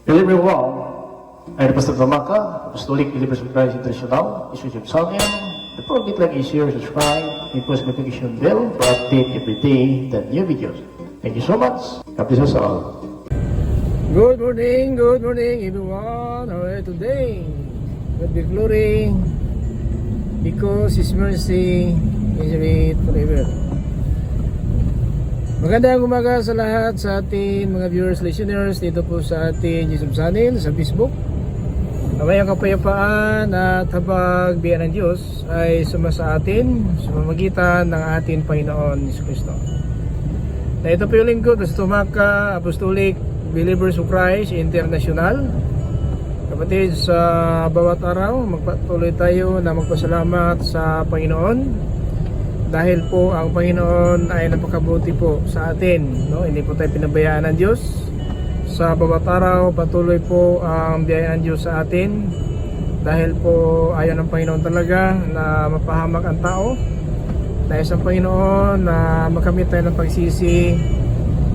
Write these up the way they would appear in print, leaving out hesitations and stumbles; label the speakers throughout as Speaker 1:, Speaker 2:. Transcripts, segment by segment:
Speaker 1: Delivery Wall ay Pastor Tamaka, Apostolic Believers of Christ International, Isusyip Salmian. Before get like share, subscribe, and post notification bell to update every day the new videos. Thank you so much. God bless us all.
Speaker 2: Good morning everyone. How are you today? God be glory because His mercy is with forever. Magandang umaga sa lahat sa ating mga viewers, listeners dito po sa ating YouTube channel sa Facebook. Naway ang kapayapaan at habag biyaya ng Diyos ay sumasa atin sa pamamagitan ng ating Panginoon Jesucristo. Na ito po yung lingkod sa Tumaka Apostolic Believers of Christ International. Kapatid, sa bawat araw magpatuloy tayo na magpasalamat sa Panginoon dahil po ang Panginoon ay napakabuti po sa atin, no? Hindi po tayo pinabayaan ng Diyos. Sa bawat araw patuloy po ang biyaya ng Diyos sa atin dahil po ayaw ng Panginoon talaga na mapahamak ang tao. Dahil sa Panginoon na makamit tayo ng pagsisi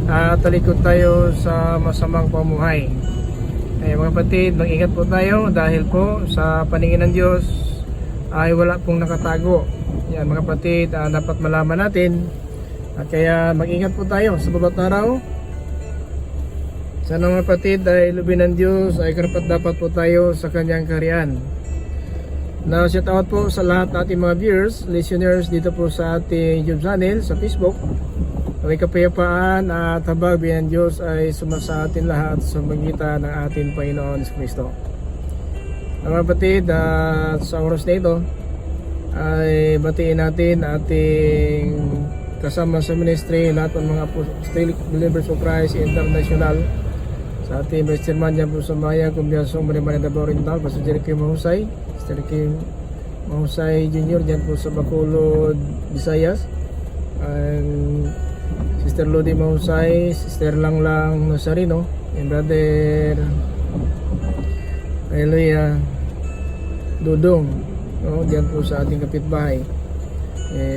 Speaker 2: at talikod tayo sa masamang pamuhay. Ay mga kapatid, mag-ingat po tayo dahil po sa paningin ng Diyos ay wala pong nakatago. Yan mga kapatid, dapat malaman natin. At kaya mag-ingat po tayo sa bawat araw. Sana mga kapatid ay lubin ng Diyos ay karapat-dapat po tayo sa kanyang kaharian. Now, shout out po sa lahat ng ating mga viewers, listeners dito po sa ating YouTube channel sa Facebook. May kapayapaan at habag biyaya ng Diyos ay sumasa atin lahat sa magitan ng ating Panginoon Jesucristo. Mga kapatid, sa oras na ito ay batiin natin ating kasama sa ministry, lahat ng mga Apostolic Believers of Christ International, sa ating Vice Chairman dyan po sa Maya, Kumbiasong Marimanay Davao Oriental, Pastor Jericho Mahusay, Pastor Kim Mahusay Jr. dyan po sa Bacolod, Visayas, and Sister Lodi Mahusay, Sister Langlang Nazarino, and Brother Hallelujah Dudong, no, diyan po sa ating kapitbahay,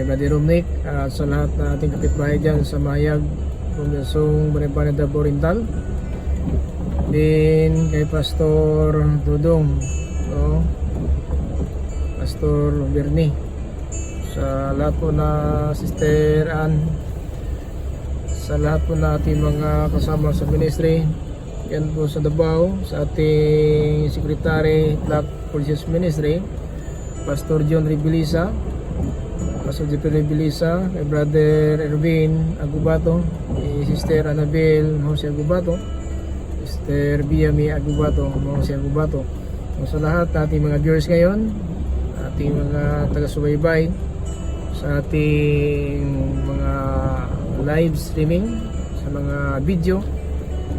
Speaker 2: Brother Romnick, sa lahat na ating kapitbahay dyan sa Mayag, Kumbiasong Marimanay Davao Oriental, din kay Pastor Dudong, no, Pastor Bernie, sa lahat po na Sister Ann, sa lahat po na ating mga kasama sa ministry yan po sa Davao, sa ating Secretary Black Forces Ministry, Pastor John Ribilisa, Pastor Jeffrey Ribilisa, kay Brother Erwin Agubato, kay Sister Annabel Jose Agubato, Sister Biami Agubato, Jose Agubato. So, sa lahat ng ating mga viewers ngayon, ating mga taga-subaybay sa ating mga live streaming, sa mga video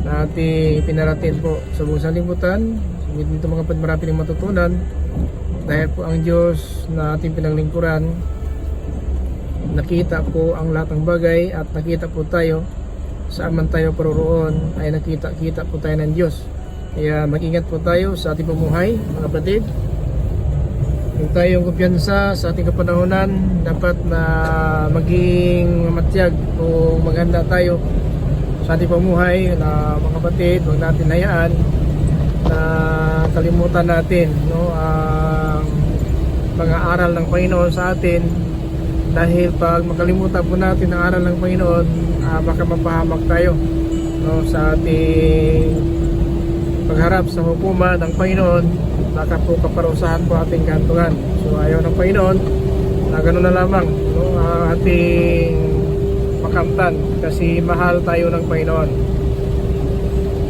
Speaker 2: na ating pinarating po sa buong sanlibutan. Dito mga kapatid, marami rin matutunan dahil po ang Diyos na ating pinaglingkuran, nakita po ang lahat ng bagay at nakita po tayo saan man tayo paroroon ay nakita po tayo ng Diyos. Kaya mag-ingat po tayo sa ating pamuhay mga kapatid. Kung tayong kumpiyansa sa ating kapanahonan, dapat na maging matyag o maghanda tayo sa ating pamuhay na mga kapatid. Huwag natin hayaan na kalimutan natin, no, ang mga aral ng Panginoon sa atin, dahil pag makalimutan po natin ang aral ng Panginoon, baka mapahamak tayo, no, sa ating pagharap sa hukuman ng Panginoon. Baka po kaparusahan po ating kantungan. So ayaw ng Panginoon na gano'n na lamang, no, ating makamtan kasi mahal tayo ng Panginoon.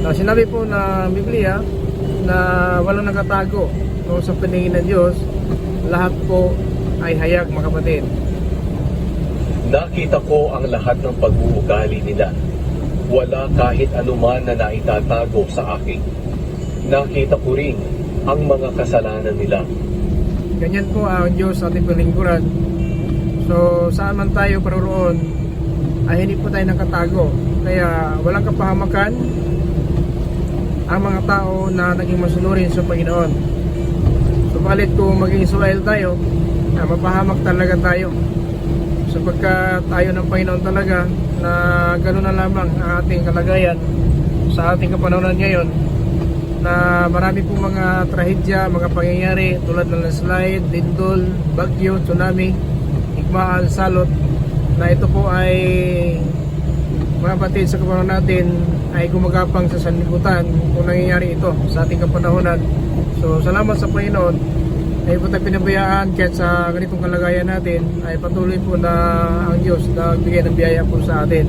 Speaker 2: Sinabi po na Biblia na walang nakatago, no, sa paningin ng Diyos, lahat po ay hayag mga kapatid.
Speaker 3: Nakita ko ang lahat ng pag-uugali nila. Wala kahit anuman na naitatago sa akin. Nakita ko rin ang mga kasalanan nila.
Speaker 2: Ganyan po ang Diyos sa ating palingkuran. So saan man tayo paroroon ay hindi po tayo nakatago. Kaya walang kapahamakan ang mga tao na naging masunurin sa Panginoon. Subalit kung maging Israel tayo, mapahamak talaga tayo, sapagkat tayo ng Panginoon talaga na gano'n na lamang ang ating kalagayan sa ating kapanahonan ngayon. na marami pong mga trahedya, mga pangyayari tulad ng landslide, lindol, bagyo, tsunami, higmaan, salot, na ito po ay mga kapatid sa kapanahonan natin ay gumagapang sa sanlibutan kung nangyayari ito sa ating kapanahonan. So salamat sa Panginoon ay po tayo pinabayaan kahit sa ganitong kalagayan natin ay patuloy po na ang Diyos na nagbigay ng biyaya po sa atin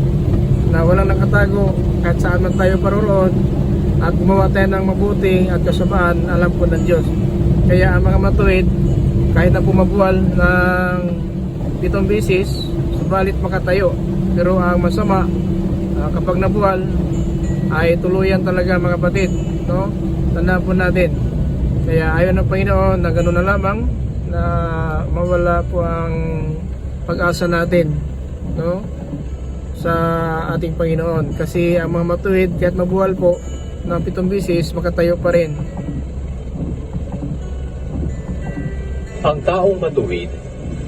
Speaker 2: na walang nakatago kahit saan man tayo paroroon at gumawa tayo ng mabuti at kasamaan, alam po ng Diyos. Kaya ang mga matuwid kahit na pumabuwal ng 7 beses subalit makatayo, pero ang masama kapag nabuwal ay tuluyan talaga mga kapatid, no? Tandaan po natin. Kaya ayaw ng Panginoon na gano'n na lamang na mawala po ang pag-asa natin, no? Sa ating Panginoon. Kasi ang mga matuwid kahit mabuwal po ng 7 beses makatayo pa rin.
Speaker 3: Ang taong matuwid,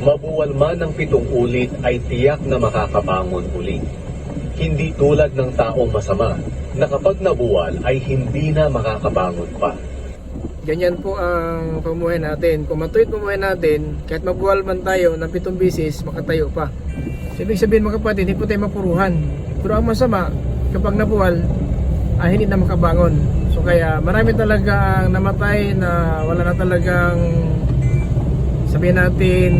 Speaker 3: mabuwal man ng 7 ulit ay tiyak na makakabangon uli. Hindi tulad ng taong masama na kapag nabuwal ay hindi na makakabangon pa.
Speaker 2: Ganyan po ang pamuhay natin. Kung matuwid pamuhay natin, kahit mabuwal man tayo ng 7 beses, makatayo pa. So, ibig sabihin mga kapatid, hindi po tayo mapuruhan. Pero ang masama, kapag nabuwal, ay hindi na makabangon. So kaya marami talaga ang namatay na wala na talagang, sabihin natin,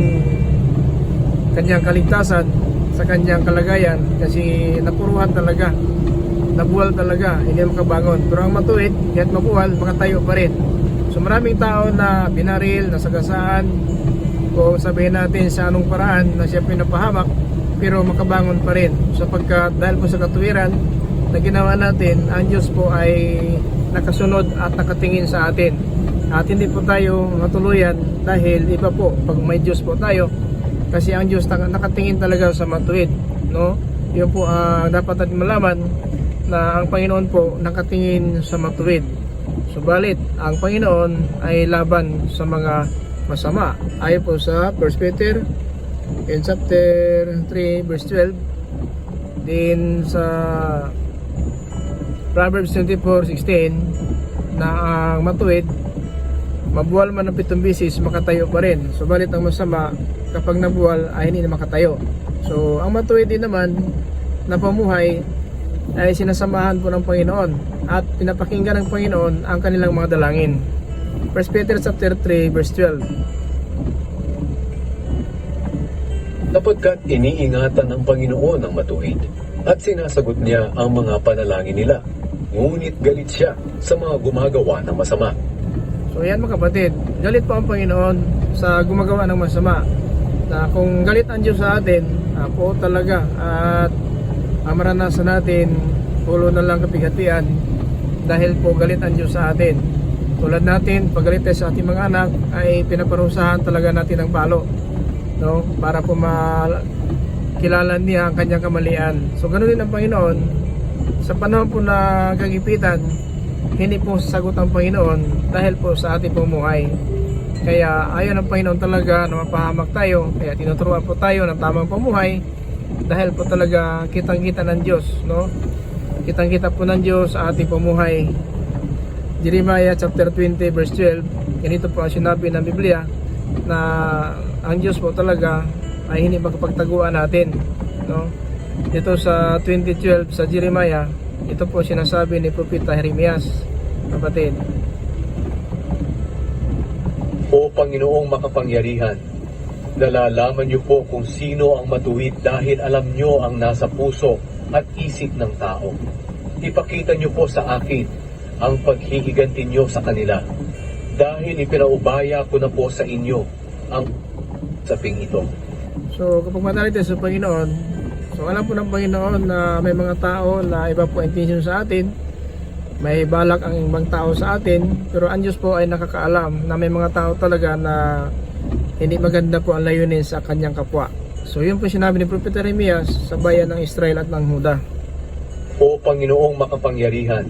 Speaker 2: kanyang kaligtasan sa kanyang kalagayan kasi napuruhan talaga, nabuwal talaga, hindi makabangon. Pero ang matuwid, kahit mabuwal, makatayo pa rin. So maraming tao na binaril, nasagasaan, kung sabihin natin sa anong paraan na siya pinapahamak, pero makabangon pa rin. Sapagkat dahil po sa katuwiran na ginawa natin, ang Diyos po ay nakasunod at nakatingin sa atin. At hindi po tayo matuluyan dahil iba po pag may Diyos po tayo, kasi ang Diyos nakatingin talaga sa matuwid, no? Yun po dapat natin malaman na ang Panginoon po nakatingin sa matuwid. Subalit, ang Panginoon ay laban sa mga masama. Ayon po sa 1 Peter in chapter 3 verse 12, din sa Proverbs 24:16 na ang matuwid, mabuwal man ng 7 beses, makatayo pa rin. Subalit ang masama, kapag nabuwal ay hindi na makatayo. So ang matuwid din naman na pamuhay ay sinasamahan po ng Panginoon at pinapakinggan ng Panginoon ang kanilang mga dalangin. 1 Peter chapter 3 verse 12.
Speaker 3: Sapagkat iniingatan ng Panginoon ang matuwid at sinasagot niya ang mga panalangin nila. Ngunit galit siya sa mga gumagawa ng masama.
Speaker 2: So yan mga kapatid, galit po ang Panginoon sa gumagawa ng masama. Na kung galit ang Diyos sa atin, po talaga, at maranasan natin, pulo na lang kapighatian dahil po galit ang Diyos sa atin. Tulad natin, pag galit tayo sa ating mga anak, ay pinaparusahan talaga natin ng palo, no? Para po makilala niya ang kanyang kamalian. So ganoon din ang Panginoon. Sa panahon po na kagipitan, hindi po sasagot ang Panginoon dahil po sa ating pumuhay. Kaya ayaw ng Panginoon talaga na mapahamak tayo. Kaya tinuturuan po tayo ng tamang pamuhay dahil po talaga kitang-kita ng Diyos, no? Kitang-kita po ng Diyos sa ating pamuhay. Jeremiah chapter 20 verse 12, ganito po ang sinabi ng Biblia na ang Diyos po talaga ay hindi makapagtaguan natin, no? Dito sa 20:12 sa Jeremiah, ito po sinasabi ni Propeta Jeremias, kapatid.
Speaker 3: O Panginoong makapangyarihan, nalalaman niyo po kung sino ang matuwid dahil alam niyo ang nasa puso at isip ng tao. Ipakita niyo po sa akin ang paghihiganti niyo sa kanila dahil ipinaubaya ko na po sa inyo ang saping ito.
Speaker 2: So kapag manalig tayo sa Panginoon, so alam po ng Panginoon na may mga tao na iba po intention sa atin, may balak ang ibang tao sa atin, pero ang Diyos po ay nakakaalam na may mga tao talaga na hindi maganda po ang layunin sa kanyang kapwa. So yun po sinabi ni Propeta Jeremias sa bayan ng Israel at ng Huda.
Speaker 3: O Panginoong makapangyarihan,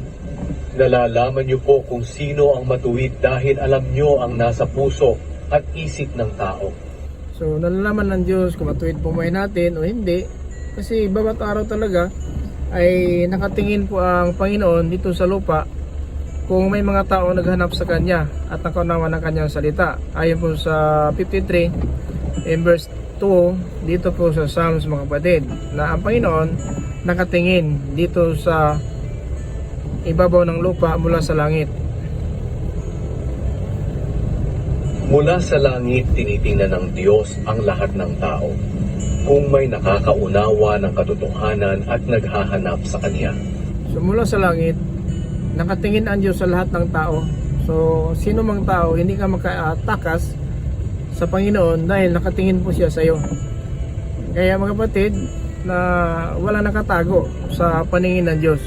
Speaker 3: nalalaman niyo po kung sino ang matuwid dahil alam niyo ang nasa puso at isip ng tao.
Speaker 2: So nalalaman ng Diyos kung matuwid pumahay natin o hindi, kasi bawat araw talaga ay nakatingin po ang Panginoon dito sa lupa kung may mga tao naghanap sa Kanya at nakaunawa ng Kanyang salita. Ayon po sa 53 in verse 2 dito po sa Psalms mga kapatid, na ang Panginoon nakatingin dito sa ibabaw ng lupa mula sa langit.
Speaker 3: Mula sa langit, tinitingnan ng Diyos ang lahat ng tao, kung may nakakaunawa ng katotohanan at naghahanap sa Kanya.
Speaker 2: So mula sa langit, nakatingin ang Diyos sa lahat ng tao. So sino mang tao, hindi ka makatakas sa Panginoon dahil nakatingin po siya sa iyo. Kaya mga kapatid, na wala nakatago sa paningin ng Diyos.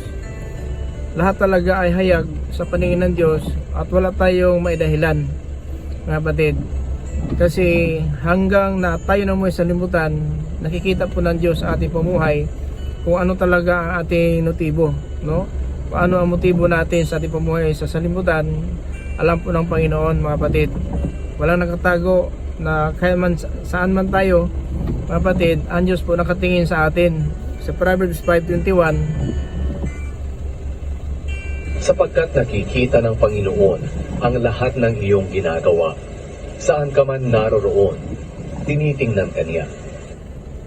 Speaker 2: Lahat talaga ay hayag sa paningin ng Diyos at wala tayong maidahilan, mga kapatid. Kasi hanggang na tayo na mo sa limutan, nakikita po ng Diyos sa ating pamuhay kung ano talaga ang ating motibo, no? Paano ang motibo natin sa ating pamuhay sa salimutan, alam po ng Panginoon, mga kapatid. Walang nakatago na kaya man, saan man tayo, mga kapatid, ang Diyos po nakatingin sa atin. Sa Proverbs 5:21,
Speaker 3: Sapagkat nakikita ng Panginoon ang lahat ng iyong ginagawa, saan ka man naroroon, tinitingnan ka niya.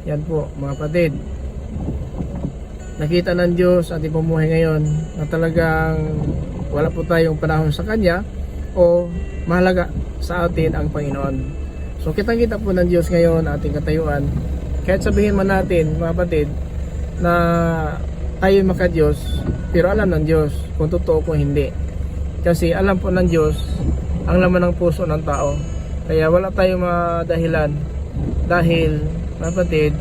Speaker 2: yan po mga kapatid. Nakita ng Diyos at ipumuhay ngayon na talagang wala po tayong panahon sa Kanya o mahalaga sa atin ang Panginoon. So kitang-kita po ng Diyos ngayon ating katayuan. Kahit sabihin man natin mga kapatid na tayo maka-Diyos, pero alam ng Diyos kung totoo kung hindi. Kasi alam po ng Diyos ang laman ng puso ng tao. Kaya wala tayong madahilan dahil mga kapatid,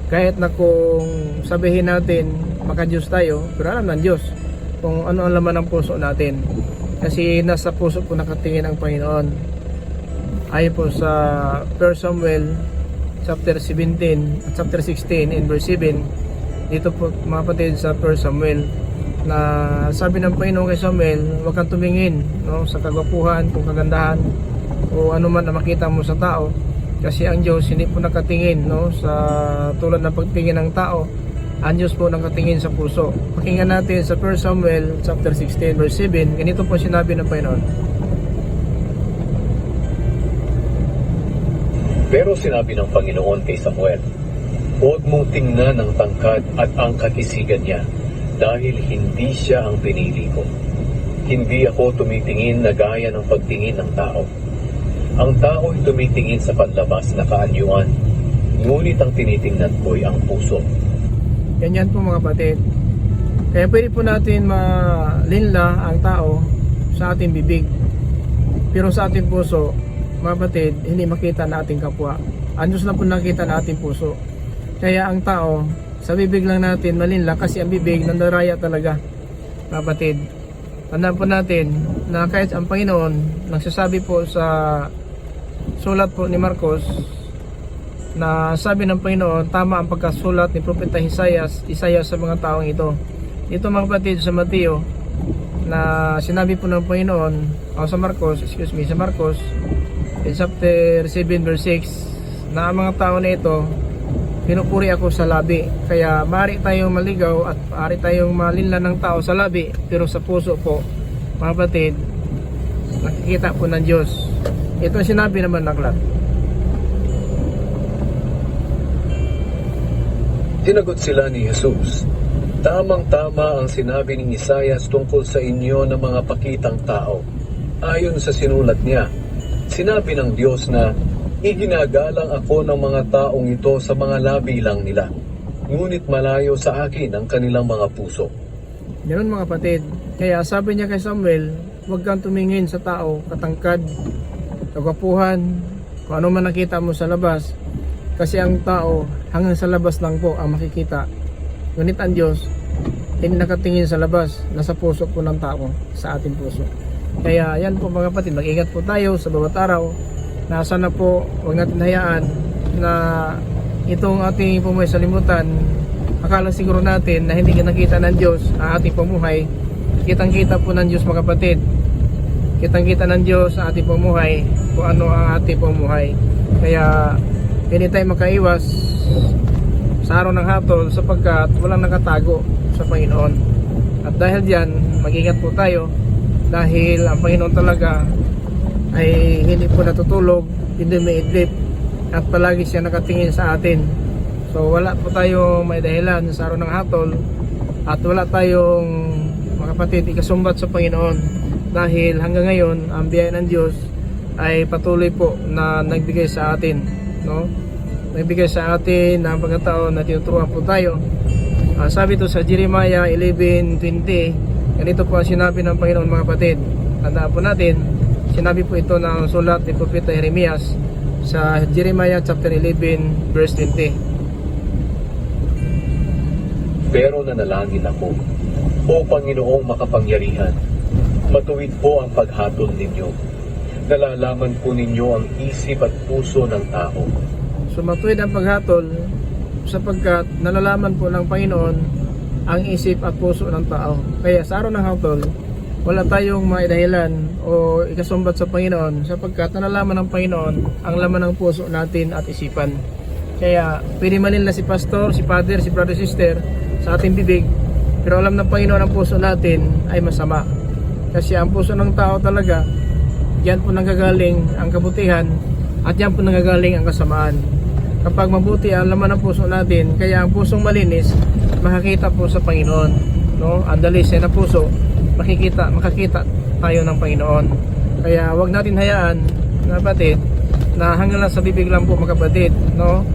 Speaker 2: kahit na kung sabihin natin maka-Diyos tayo, pero alam ng Diyos kung ano ang laman ng puso natin. Kasi nasa puso po nakatingin ang Panginoon. Ayon po sa 1 Samuel chapter 17 at chapter 16 in verse 7, dito po mga kapatid sa 1 Samuel, na sabi ng Panginoon kay Samuel, huwag kang tumingin, no, sa kagwapuhan, kung kagandahan o ano man na makita mo sa tao. Kasi ang Diyos hindi po nakatingin, no, sa tulad ng pagtingin ng tao. Ang Diyos po nakatingin sa puso. Pakinggan natin sa 1 Samuel chapter 16 verse 7. Ganito po sinabi ng Panginoon.
Speaker 3: Pero sinabi ng Panginoon kay Samuel, huwag mong tingnan ang tangkad at ang kakisigan niya, dahil hindi siya ang pinili ko. Hindi ako tumitingin na gaya ng pagtingin ng tao. Ang tao ay tumitingin sa panlabas na kaanyuan, ngunit ang tinitingnan ko'y ang puso.
Speaker 2: Ganyan po mga kapatid. Kaya pwede po natin malinla ang tao sa ating bibig, pero sa ating puso, mga kapatid, hindi makita na ating kapwa. Ang Diyos lang po nakita na ating puso. Kaya ang tao, sa bibig lang natin malinla, kasi ang bibig nandaraya talaga, mga kapatid. Tandaan po natin na kahit ang Panginoon nagsasabi po sa sulat po ni Marcos, na sabi ng Panginoon, tama ang pagkasulat ni Propeta Isaias sa mga taong ito. Ito mga kapatid sa Mateo, na sinabi po ng Panginoon, sa Marcos in chapter 7 verse 6, na ang mga tao na ito, pinupuri ako sa labi. Kaya maaari tayong maligaw at maaari tayong malinla ng tao sa labi, pero sa puso po, mga kapatid, nakikita po ng Diyos. Ito ang sinabi naman ng aklat.
Speaker 3: Tinagot sila ni Jesus, tamang-tama ang sinabi ni Isaias tungkol sa inyo ng mga pakitang tao. Ayon sa sinulat niya, sinabi ng Diyos na, iginagalang ako ng mga taong ito sa mga labi lang nila, ngunit malayo sa akin ang kanilang mga puso.
Speaker 2: Ganoon mga kapatid. Kaya sabi niya kay Samuel, huwag kang tumingin sa tao, katangkad, kagwapuhan, kung ano man nakita mo sa labas. Kasi ang tao, hanggang sa labas lang po ang makikita. Ngunit ang Diyos, hindi nakatingin sa labas, nasa puso po ng tao, sa ating puso. Kaya yan po mga kapatid, mag-ingat po tayo sa bawat araw. Na sana po, huwag natin hayaan na itong ating pumuhay sa limutan, akala siguro natin na hindi nakita ng Diyos ang ating pumuhay. Kitang-kita po ng Diyos mga kapatid. Kitang-kita ng Diyos ang ating pumuhay, kung ano ang ating pumuhay. Kaya hindi tayo makaiwas sa araw ng hatol, sapagkat walang nakatago sa Panginoon. At dahil diyan, mag-ingat po tayo dahil ang Panginoon talaga ay hindi po natutulog, hindi umiidlip, at palagi siya nakatingin sa atin. So wala po tayong may dahilan sa araw ng hatol, at wala tayong, mga kapatid, ikasumbat sa Panginoon, dahil hanggang ngayon ang biyaya ng Diyos ay patuloy po na nagbigay sa atin, no? Nagbigay sa atin ng pagkataon na tinuturuan po tayo. Sabi ito sa Jeremiah 11:20, ganito po ang sinabi ng Panginoon, mga kapatid. Tandaan po natin, sinabi po ito ng sulat ni Propeta Jeremias sa Jeremiah chapter 11 verse 20.
Speaker 3: Pero nanalangin ako, O Panginoong makapangyarihan, matuwid po ang paghatol ninyo. Nalalaman po ninyo ang isip at puso ng tao.
Speaker 2: So matuwid ang paghatol sapagkat nalalaman po ng Panginoon ang isip at puso ng tao. Kaya sa araw ng hatol, wala tayong maidahilan o ikasumbat sa Panginoon sapagkat nalalaman ng Panginoon ang laman ng puso natin at isipan. Kaya pwede manila si pastor, si father, si brother, sister sa ating bibig, pero alam ng Panginoon ang puso natin ay masama. Kasi ang puso ng tao talaga, yan po nanggagaling ang kabutihan at yan po nanggagaling ang kasamaan. Kapag mabuti ang laman ng puso natin, kaya ang pusong malinis makakita po sa Panginoon, no? Ang dalisay na puso, makakita tayo ng Panginoon. Kaya wag natin hayaan, mga kapatid, na hanggang lang sa bibig lang po, mga kapatid, no?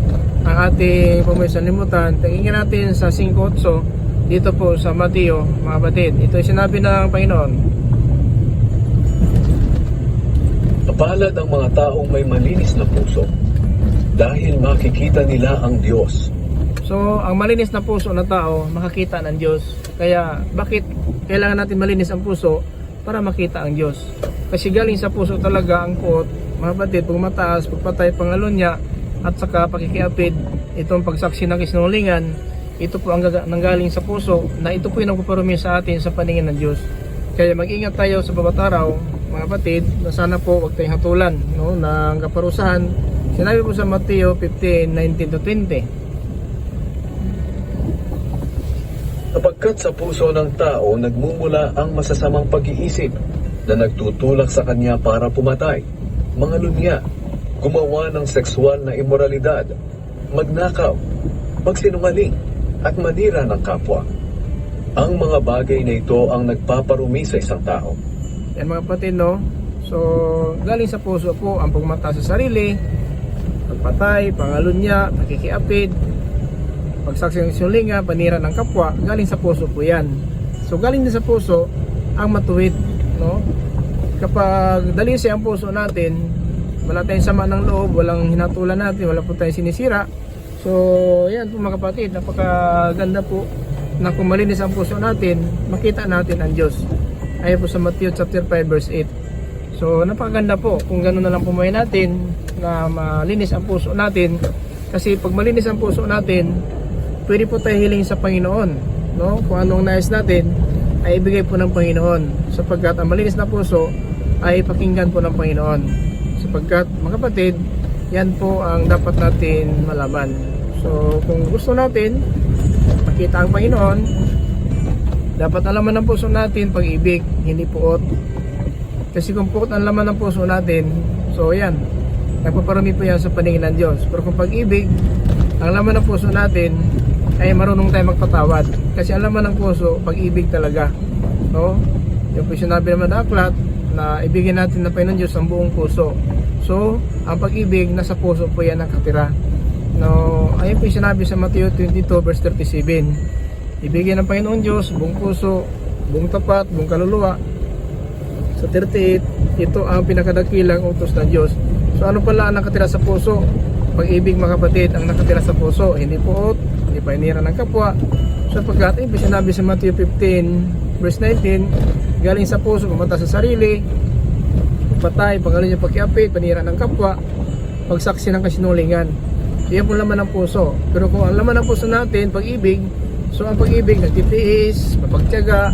Speaker 2: Ang ating pumisalimutan, tingin natin sa 5:8 dito po sa Mateo, mga kapatid. Ito ay sinabi ng Panginoon.
Speaker 3: Mapalad ang mga taong may malinis na puso, dahil makikita nila ang Diyos.
Speaker 2: So, ang malinis na puso na tao, makakita ng Diyos. Kaya, bakit kailangan natin malinis ang puso? Para makita ang Diyos. Kasi galing sa puso talaga ang puot, mga kapatid, pagmataas, pagpatay, pangalunya, at saka pakikiapid, itong pagsaksi ng kasinungalingan, ito po ang nanggaling sa puso, na ito po yung nagpaparumi sa atin sa paningin ng Diyos. Kaya mag-ingat tayo sa bawat araw, mga kapatid, na sana po huwag tayong hatulan, no, ng kaparusahan. Sinabi po sa Mateo 15:19-20.
Speaker 3: Sapagkat sa puso ng tao nagmumula ang masasamang pag-iisip na nagtutulak sa kanya para pumatay, mangalunya, gumawa ng sexual na imoralidad, magnakaw, magsinungaling, at manira ng kapwa. Ang mga bagay na ito ang nagpaparumi sa isang tao.
Speaker 2: Yan, mga kapatid, no? So, galing sa puso po ang pagmata sa sarili, pagpatay, pangalunya, pakikiapid, pagsaksi ng sinungalingan, panira ng kapwa, galing sa puso po yan. So galing din sa puso ang matuwid, no? Kapag dalisay ang puso natin, wala tayong sama ng loob, walang hinatulan natin, wala po tayong sinisira. So yan po, mga kapatid, napakaganda po na kung malinis ang puso natin, makita natin ang Diyos. Ayon po sa Matthew chapter 5 verse 8. So napakaganda po kung gano'n na lang pumahay natin, na malinis ang puso natin. Kasi pag malinis ang puso natin, pwede po tayo hiling sa Panginoon, no? Kung anong nais natin ay ibigay po ng Panginoon, sapagkat ang malinis na puso ay pakinggan po ng Panginoon. Sapagkat, mga kapatid, yan po ang dapat natin malaman. So kung gusto natin makita ang Panginoon, dapat ang laman ng puso natin pag-ibig, hindi puot. Kasi kung puot ang laman ng puso natin, so yan, nagpaparami po yan sa paningin ng Diyos. Pero kung pag-ibig, ang laman ng puso natin, ay marunong tayo magpatawad. Kasi ang laman ng puso, pag-ibig talaga, no? Yung po sinabi naman na aklat, na ibigin natin ng Panginoon Diyos ang buong puso. So, ang pag-ibig, nasa puso po yan nakatira. No, ayun po sinabi sa Matthew 22 verse 37. Ibigin ng Panginoon Diyos buong puso, buong tapat, buong kaluluwa. Sa 38, ito ang pinakadakilang utos ng Diyos. So ano pala ang nakatira sa puso? Pag-ibig, mga kapatid, ang nakatira sa puso, hindi puot, hindi painira ng kapwa. Sapagkat ayun po sinabi sa Matthew 15 verse 19, galing sa puso, pumata sa sarili, patay, pangalan niya pagkiapit, panira ng kapwa, pagsaksi ng kasinungalingan. Iyan po laman ng puso. Pero kung ang laman ng puso natin, pag-ibig, so ang pag-ibig, nagtitiis, mapagtiyaga,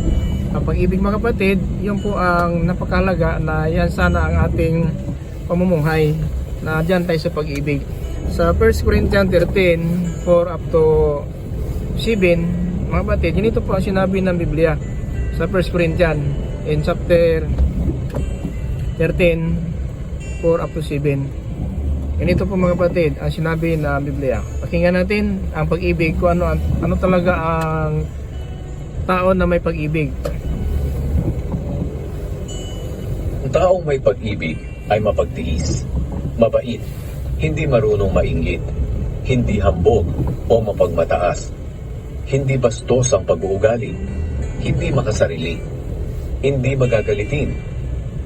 Speaker 2: ang pag-ibig, mga kapatid, yun po ang napakalaga na yan sana ang ating pamumuhay, na dyan tayo sa pag-ibig. Sa 1 Corinthians 13, 4 up to 7, mga kapatid, yun ito po ang sinabi ng Biblia sa 1 Corinthians. in chapter 13, 4 up to 7. Ganito po mga kapatid ang sinabi na Biblia. Pakinggan natin ang pag-ibig, kung ano talaga ang tao na may pag-ibig.
Speaker 3: Ang taong may pag-ibig ay mapagtiis, mabait, hindi marunong mainggit, hindi hambog o mapagmataas, hindi bastos ang pag-uugali, hindi makasarili, hindi magagalitin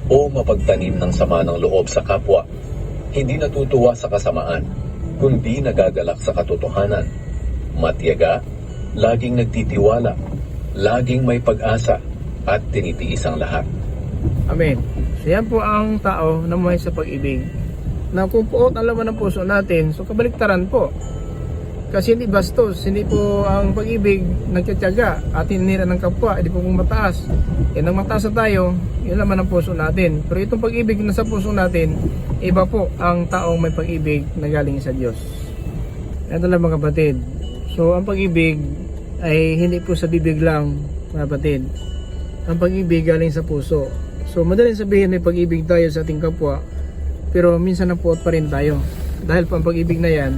Speaker 3: o mapagtanim ng sama ng loob sa kapwa, hindi natutuwa sa kasamaan, kundi nagagalak sa katotohanan, matiyaga, laging nagtitiwala, laging may pag-asa at tinitiis ang lahat.
Speaker 2: Amen. So yan po ang tao na mamuhay sa pag-ibig. Na kung puot ang laman ng puso natin, so kabaliktaran po. Kasi hindi bastos, hindi po ang pag-ibig nagtyatsyaga at hinira ng kapwa, hindi po mataas. Yan ang mataas na tayo, yun laman ang puso natin. Pero itong pag-ibig na sa puso natin, iba po ang taong may pag-ibig na galing sa Diyos. Ito lang mga kapatid. So ang pag-ibig ay hindi po sa bibig lang mga kapatid. Ang pag-ibig galing sa puso. So madaling sabihin may pag-ibig tayo sa ating kapwa, pero minsan napuot pa rin tayo. Dahil po ang pag-ibig na yan,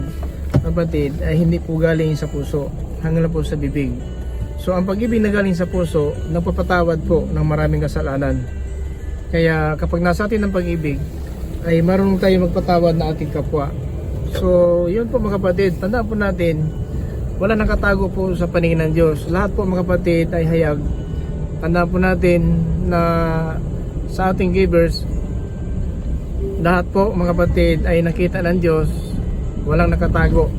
Speaker 2: kapatid, ay hindi po galing sa puso, hanggang po sa bibig. So ang pag-ibig na galing sa puso, nagpapatawad po ng maraming kasalanan. Kaya kapag nasa atin ang pag-ibig, ay marunong tayo magpatawad na ating kapwa. So yun po mga kapatid, tandaan po natin, wala nakatago po sa paningin ng Diyos. Lahat po mga kapatid ay hayag. Tandaan po natin na sa ating givers, lahat po mga kapatid ay nakita ng Diyos, walang nakatago.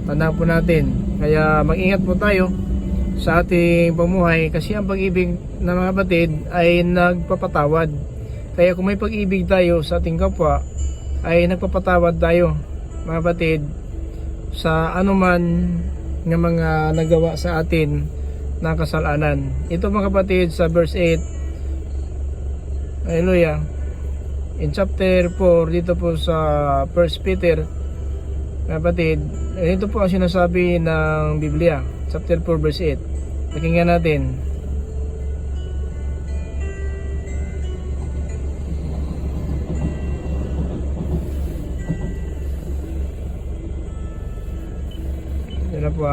Speaker 2: Tandaan po natin. Kaya mag-ingat po tayo sa ating pamuhay, kasi ang pag-ibig na mga kapatid ay nagpapatawad. Kaya kung may pag-ibig tayo sa ating kapwa, ay nagpapatawad tayo mga kapatid sa anuman ng mga nagawa sa atin na kasalanan. Ito mga kapatid sa verse 8, hallelujah, in chapter 4 dito po sa 1 Peter mga kapatid, ito po ang sinasabi ng Biblia, chapter 4 verse 8. Pakinggan natin. Ito na po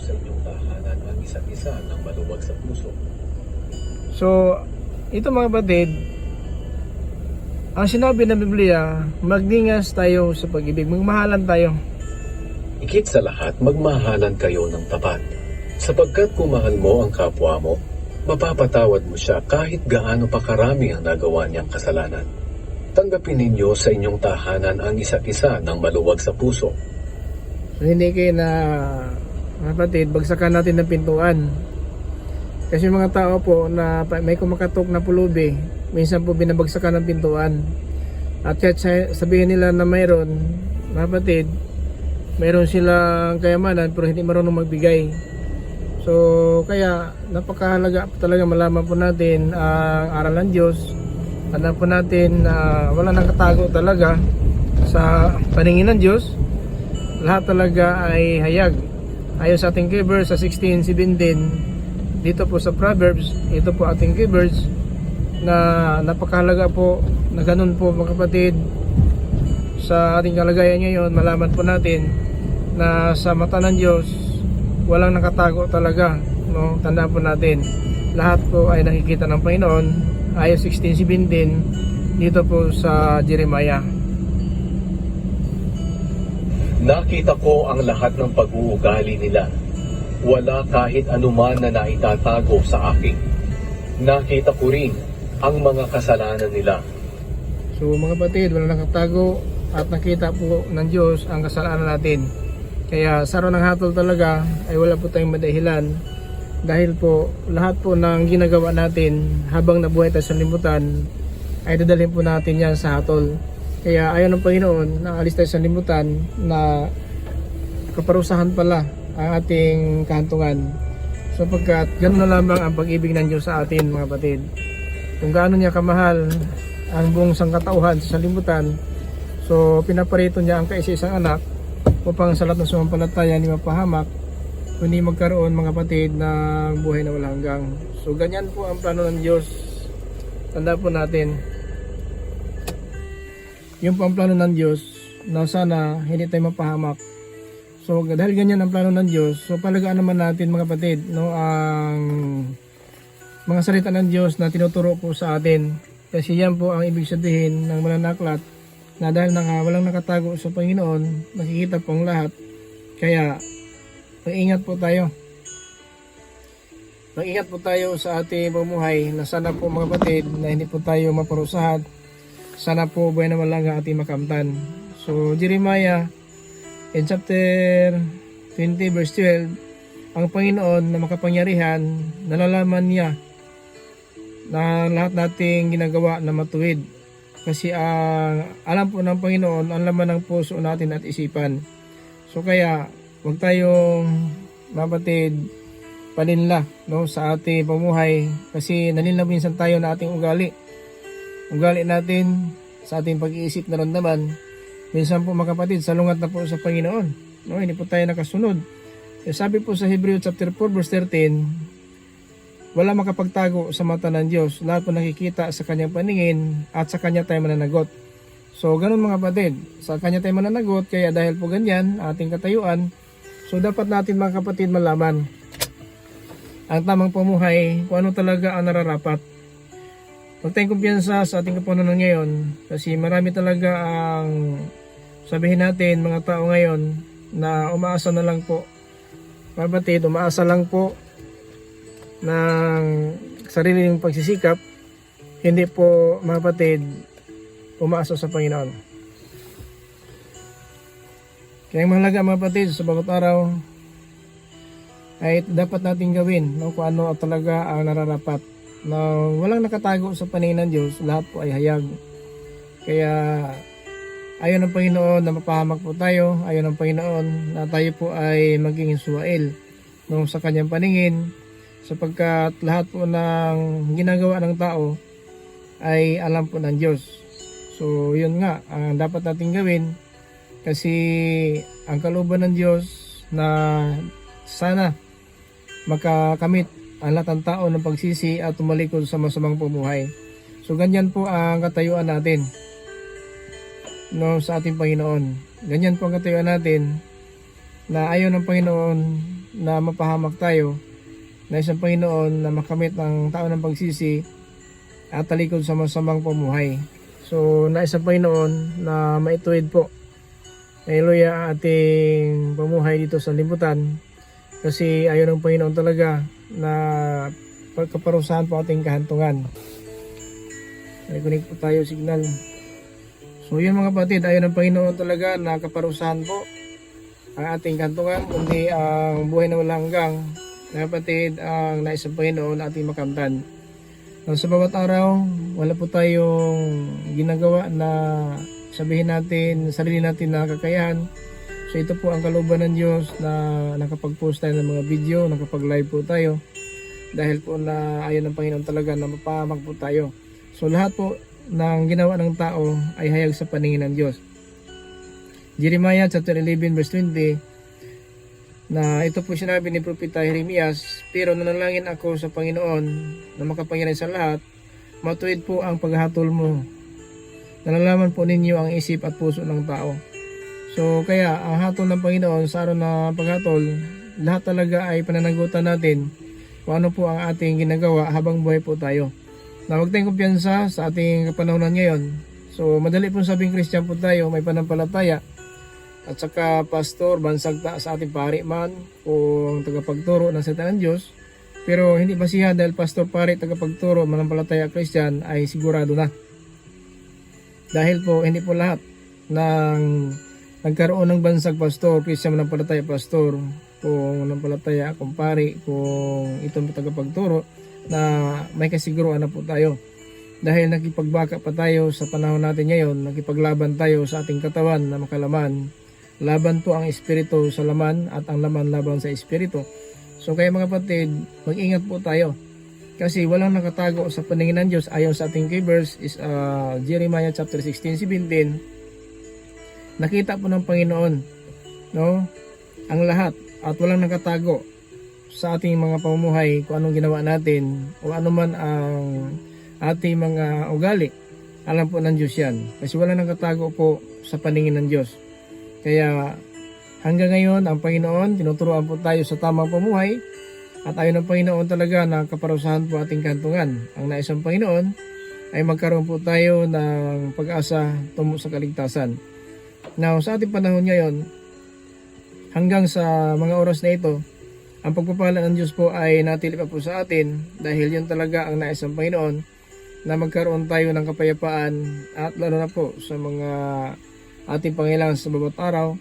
Speaker 3: Sa inyong tahanan ang isa't isa ng maluwag sa puso.
Speaker 2: So, ito mga kapatid, ang sinabi ng Biblia, magningas tayo sa pag-ibig, magmahalan tayo.
Speaker 3: Higit sa lahat, magmahalan kayo ng tapat. Sapagkat kung mahal mo ang kapwa mo, mapapatawad mo siya kahit gaano pa karami ang nagawa niyang kasalanan. Tanggapin ninyo sa inyong tahanan ang isa't isa ng maluwag sa puso.
Speaker 2: So, hindi kayo na, mga kapatid, bagsakan natin ng pintuan. Kasi mga tao po na may kumakatok na pulubi, minsan po binabagsakan ng pintuan. At kahit sabihin nila na mayroon, mga kapatid, mayroon silang kayamanan pero hindi marunong magbigay. So kaya napakahalaga talaga malaman po natin ang aral ng Diyos. Alam po natin na wala nang katago talaga sa paningin ng Diyos. Lahat talaga ay hayag. Ayon sa ating keywords sa 16:17 dito po sa Proverbs, ito po ating keywords na napakahalaga po na ganun po mga kapatid. Sa ating kalagayan ngayon, malaman po natin na sa mata ng Diyos walang nakatago talaga, no? Tandaan po natin, lahat po ay nakikita ng Panginoon. Ayon 16:17 dito po sa Jeremiah.
Speaker 3: Nakita ko ang lahat ng pag-uugali nila. Wala kahit anuman na naitatago sa akin. Nakita ko rin ang mga kasalanan nila.
Speaker 2: So mga kapatid, wala nakatago at nakita po ng Diyos ang kasalanan natin. Kaya sa araw ng hatol talaga ay wala po tayong madahilan, dahil po lahat po ng ginagawa natin habang nabuhay tayo sa limutan ay dadalhin po natin yan sa hatol. Kaya ayaw ng Panginoon na alis tayo sa limutan, na kaparusahan pala ang ating kahantungan, sapagkat ganoon na lamang ang pag-ibig ng Diyos sa atin mga kapatid. Kung gaano niya kamahal ang buong sangkatauhan sa sanlibutan, so pinaparito niya ang kaisa-isang anak upang sa lahat ng sumampalataya ni mapahamak kundi magkaroon mga kapatid ng buhay na walang hanggang. So ganyan po ang plano ng Diyos. Tanda po natin, yung po ang plano ng Diyos na sana hindi tayo mapahamak. So dahil ganyan ang plano ng Diyos, so palagaan naman natin mga kapatid, no, ang mga salita ng Diyos na tinuturo po sa atin. Kasi yan po ang ibig sabihin ng mananaklat, na dahil walang nakatago sa Panginoon, nakikita po ang lahat. Kaya mag-ingat po tayo. Mag-ingat po tayo sa ating pamumuhay, na sana po mga kapatid na hindi po tayo maparusahan. Sana po buhay na walang ating makamtan. So Jeremiah in chapter 20 verse 12, ang Panginoon na makapangyarihan, nalalaman niya na lahat nating ginagawa na matuwid. Kasi alam po ng Panginoon ang laman ng puso natin at isipan. So kaya huwag tayong mapatid paninla, no, sa ating pamuhay, kasi naninla minsan tayo na ating ugali natin sa ating pag-iisip na ramdaman. Minsan po mga kapatid, salungat na po sa Panginoon, no, hindi po tayo nakasunod. Sabi po sa Hebrew chapter 4 verse 13, wala makapagtago sa mata ng Diyos, lahat po nakikita sa kanyang paningin at sa kanya tayo mananagot. So ganun mga kapatid, sa kanya tayo mananagot, kaya dahil po ganyan ating katayuan, so dapat natin mga kapatid malaman ang tamang pamuhay, kung ano talaga ang nararapat. Huwag tayong kumpiyansa sa ating kapununan ngayon, kasi marami talaga ang sabihin natin mga tao ngayon na umaasa na lang po. Mga kapatid, umaasa lang po ng sariling pagsisikap, hindi po mga kapatid umaasa sa Panginoon. Kaya ang mahalaga mga kapatid sa bawat araw ay dapat natin gawin, no, kung ano talaga ang nararapat, na walang nakatago sa paningin ng Diyos, lahat po ay hayag. Kaya ayaw ng Panginoon na mapahamak po tayo, ayaw ng Panginoon na tayo po ay maging Israel, no, sa kanyang paningin, sapagkat lahat po ng ginagawa ng tao ay alam po ng Diyos. So yun nga ang dapat natin gawin, kasi ang kalooban ng Diyos na sana makakamit ang lahat ng tao ng pagsisi at tumalikod sa masamang pumuhay. So ganyan po ang katayuan natin, no, sa ating Panginoon. Ganyan po ang katayuan natin, na ayaw ng Panginoon na mapahamak tayo, na isang Panginoon na makamit ang tao ng pagsisi at talikod sa masamang pumuhay. So na isang Panginoon na maituwid po, haleluya, ating pamuhay dito sa libutan. Kasi ayaw ng Panginoon talaga na pagkaparusahan po ating kahantungan. May connect po tayo signal. So yun mga kapatid, ayaw ng Panginoon talaga na kaparusahan po ang ating kahantungan, kundi ang buhay na walang hanggang. Mga kapatid, ang nais ng Panginoon ating makamtan. Sa bawat araw, wala po tayong ginagawa na sabihin natin, sarili natin na kakayahan. So ito po ang kalooban ng Diyos na nakapag-post tayo ng mga video, nakapag-live po tayo. Dahil po na ayaw ng Panginoon talaga na mapahamak po tayo. So lahat po ng ginawa ng tao ay hayag sa paningin ng Diyos. Jeremiah chapter 11 verse 20, na ito po sinabi ni Propeta Jeremias, pero nanalangin ako sa Panginoon na makapangyarihan sa lahat, matuwid po ang paghatol mo. Nalalaman po ninyo ang isip at puso ng tao. So kaya ang hatol ng Panginoon sa araw na paghatol, lahat talaga ay pananagutan natin kung ano po ang ating ginagawa habang buhay po tayo. Na huwag tayong kumpiyansa sa ating kapanahonan ngayon. So madali pong sabing Christian po tayo, may panampalataya, at saka pastor, bansag sa ating pari man o tagapagturo ng salita ng Diyos. Pero hindi basihan dahil pastor, pari, tagapagturo, manampalataya, Christian ay sigurado na. Dahil po hindi po lahat ng nagkaroon ng bansag pastor, Christian manampalataya pastor, kung manampalataya kung pari, kung itong tagapagturo, na may kasiguruan na po tayo. Dahil nakipagbaka pa tayo sa panahon natin ngayon, nakipaglaban tayo sa ating katawan na makalaman. Laban po ang espiritu sa laman at ang laman laban sa espiritu. So kaya mga kapatid, mag-ingat po tayo. Kasi walang nakatago sa paningin ng Diyos. Ayon sa ating key verse is Jeremiah chapter 16-17. Nakita po ng Panginoon, no, ang lahat at walang nakatago sa ating mga pamumuhay kung anong ginawa natin o ano man ang ating mga ugali. Alam po ng Diyos yan. Kasi walang nakatago po sa paningin ng Diyos. Kaya hanggang ngayon, ang Panginoon, tinuturuan po tayo sa tamang pamuhay at ayon ng Panginoon talaga na kaparusahan po ating kantungan. Ang nais ng Panginoon ay magkaroon po tayo ng pag-asa tungo sa kaligtasan. Now, sa ating panahon ngayon, hanggang sa mga oras na ito, ang pagpapala ng Diyos po ay natili pa po sa atin dahil yun talaga ang nais ng Panginoon na magkaroon tayo ng kapayapaan at lalo na po sa mga ating pangailangan sa bawat araw.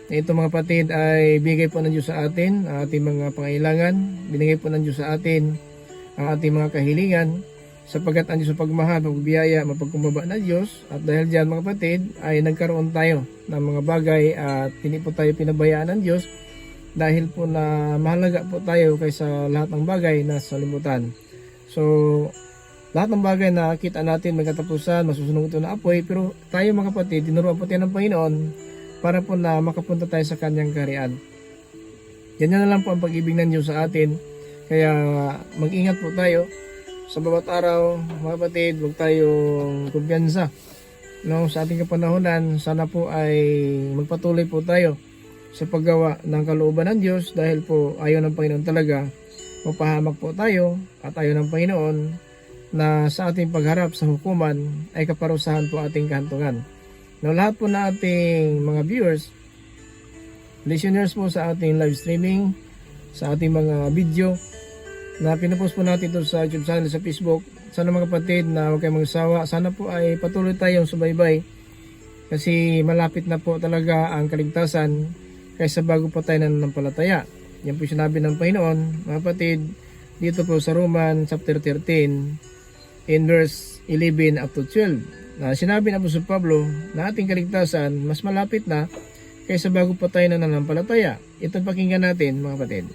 Speaker 2: Ito mga kapatid ay bigay po ng Diyos sa atin ang ating mga pangailangan, binigay po ng Diyos sa atin ang ating mga kahilingan sapagkat ang Diyos sa pagmahal, pagbiyaya, mapagkumbaba na Diyos at dahil dyan mga kapatid ay nagkaroon tayo ng mga bagay at hindi po tayo pinabayaan ng Diyos dahil po na mahalaga po tayo kaysa lahat ng bagay na sa limutan. So, lahat ng bagay na kita natin may katapusan, masusunod ito na apoy, pero tayo mga kapatid, tinuruan po tayo ng Panginoon para po na makapunta tayo sa kanyang kaharian. Yan na lang po ang pag-ibig ng Diyos sa atin. Kaya mag-ingat po tayo sa bawat araw, mga kapatid, huwag tayong kumpiyansa. No, sa ating kapanahonan, sana po ay magpatuloy po tayo sa paggawa ng kalooban ng Diyos dahil po ayaw ng Panginoon talaga mapahamak po tayo at ayaw ng Panginoon na sa ating pagharap sa hukuman ay kaparusahan po ating kahantungan. Now, lahat po na ating mga viewers, listeners po sa ating live streaming, sa ating mga video na pinupost po natin ito sa YouTube channel, sa Facebook. Sana mga kapatid na huwag kayong magsawa. Sana po ay patuloy tayong subaybay kasi malapit na po talaga ang kaligtasan kaysa bago pa tayo nananampalataya. Yan po sinabi ng Panginoon, mga kapatid, dito po sa Roman chapter 13 in verse 11 up to 12. Na sinabi na po sa Pablo na ating kaligtasan mas malapit na kaysa bago pa tayo nananampalataya. Ito pakinggan natin mga kapatid.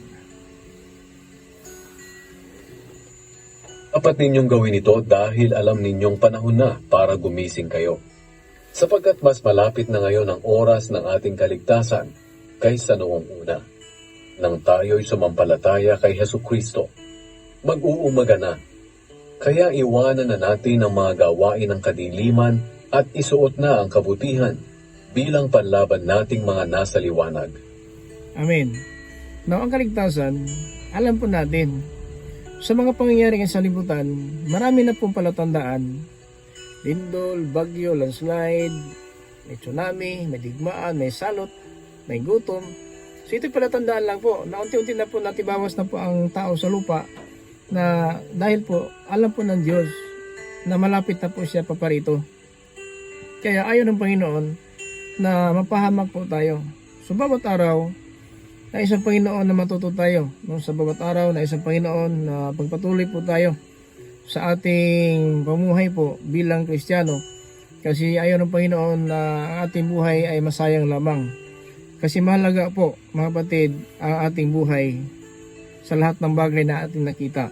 Speaker 3: Dapat ninyong gawin ito dahil alam ninyong panahon na para gumising kayo. Sapagkat mas malapit na ngayon ang oras ng ating kaligtasan kaysa noong una. Nang tayo'y sumampalataya kay Hesukristo, mag-uumaga na. Kaya iwanan na natin ang mga gawain ng kadiliman at isuot na ang kabutihan bilang panlaban nating mga nasa liwanag.
Speaker 2: Amen. Now, ang kaligtasan, alam po natin, sa mga pangyayari sa libutan, marami na pong palatandaan. Lindol, bagyo, landslide, may tsunami, may digmaan, may salot, may gutom. So ito'y palatandaan lang po na unti-unti na po natibawas na po ang tao sa lupa na dahil po alam po ng Diyos na malapit na po siya paparito. Kaya ayaw ng Panginoon na mapahamak po tayo. So bawat araw na isang Panginoon na matuto tayo. No? Sa bawat araw na isang Panginoon na pagpatuloy po tayo sa ating pamuhay po bilang Kristiyano. Kasi ayaw ng Panginoon na ang ating buhay ay masayang lamang. Kasi mahalaga po mga kapatid ang ating buhay sa lahat ng bagay na ating nakita.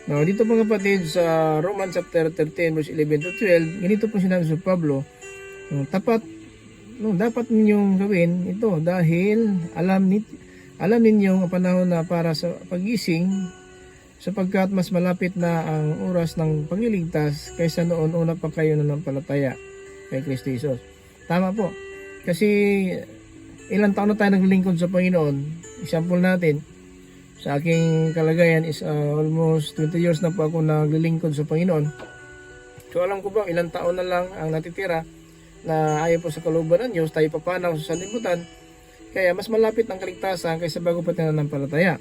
Speaker 2: Now, dito mga kapatid sa Romans chapter 13 verse 11 to 12, ganito po sinabi sa Pablo, dapat ninyong gawin ito dahil alam ninyong ang panahon na para sa pagising sapagkat mas malapit na ang oras ng pagliligtas kaysa noon una pa kayo nanampalataya kay Kristo Jesus. Tama po. Kasi ilang taon na tayo naglilingkod sa Panginoon. Example natin, sa aking kalagayan is almost 20 years na po ako naglilingkod sa Panginoon. So alam ko ba, ilang taon na lang ang natitira na ayaw po sa kalooban ng Diyos, tayo papanaw sa sanlibutan. Kaya mas malapit ang kaligtasan kaysa bago pa tayo nanampalataya.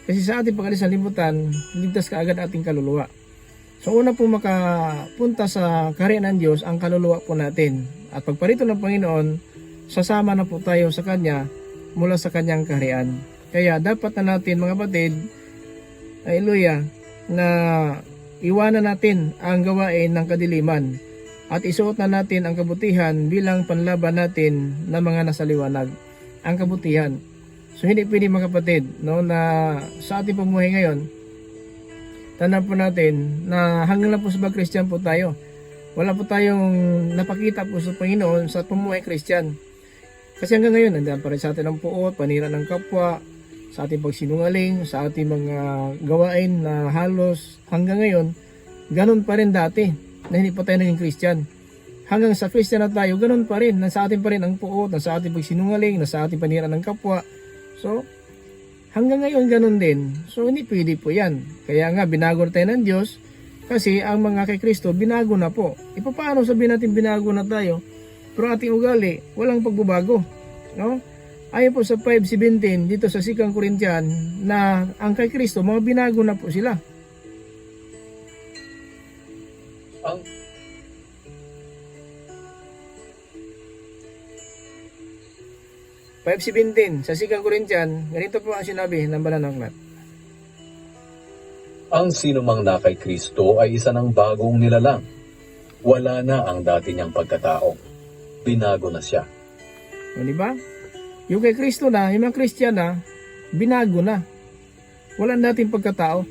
Speaker 2: Kasi sa ating pag-alis sa libutan, ligtas ka agad ating kaluluwa. So una po makapunta sa kaharian ng Diyos ang kaluluwa po natin. At pagparito ng Panginoon, sasama na po tayo sa Kanya mula sa Kanyang kaharian. Kaya dapat na natin mga kapatid, haleluya, na iwanan natin ang gawain ng kadiliman at isuot na natin ang kabutihan bilang panlaban natin na mga nasa liwanag. Ang kabutihan. So hindi pwede mga kapatid, no, na sa ating pamuhay ngayon, tandaan po natin na hanggang lang po sa Christian po tayo. Wala po tayong napakita po sa Panginoon sa pamuhay Christian. Kasi hanggang ngayon, nandiyan pa rin sa atin ang puot, panira ng kapwa, sa ating pagsinungaling, sa ating mga gawain na halos hanggang ngayon, ganun pa rin dati na hindi pa tayo naging Christian. Hanggang sa Christian na tayo, ganun pa rin. Nasa atin pa rin ang puot, nasa ating pagsinungaling, nasa ating panira ng kapwa. So, hanggang ngayon ganun din. So, hindi pwede po yan. Kaya nga, binago na tayo ng Diyos kasi ang mga kay Kristo, binago na po. Paano sabihin natin binago na tayo? Pero ating ugali, walang pagbabago. No? Ayon po sa 5:17 dito sa 2 Corinthians na ang kay Kristo, mga binago na po sila.
Speaker 3: Ang
Speaker 2: 5:17 sa 2 Corinthians, ganito po ang sinabi ng banal na aklat.
Speaker 3: Ang sinumang na kay Kristo ay isa ng bagong nilalang. Wala na ang dati niyang pagkatao. Binago na siya.
Speaker 2: O, di ba? Yung kay Kristo na, yung mga Christian na, binago na. Wala natin pagkatao.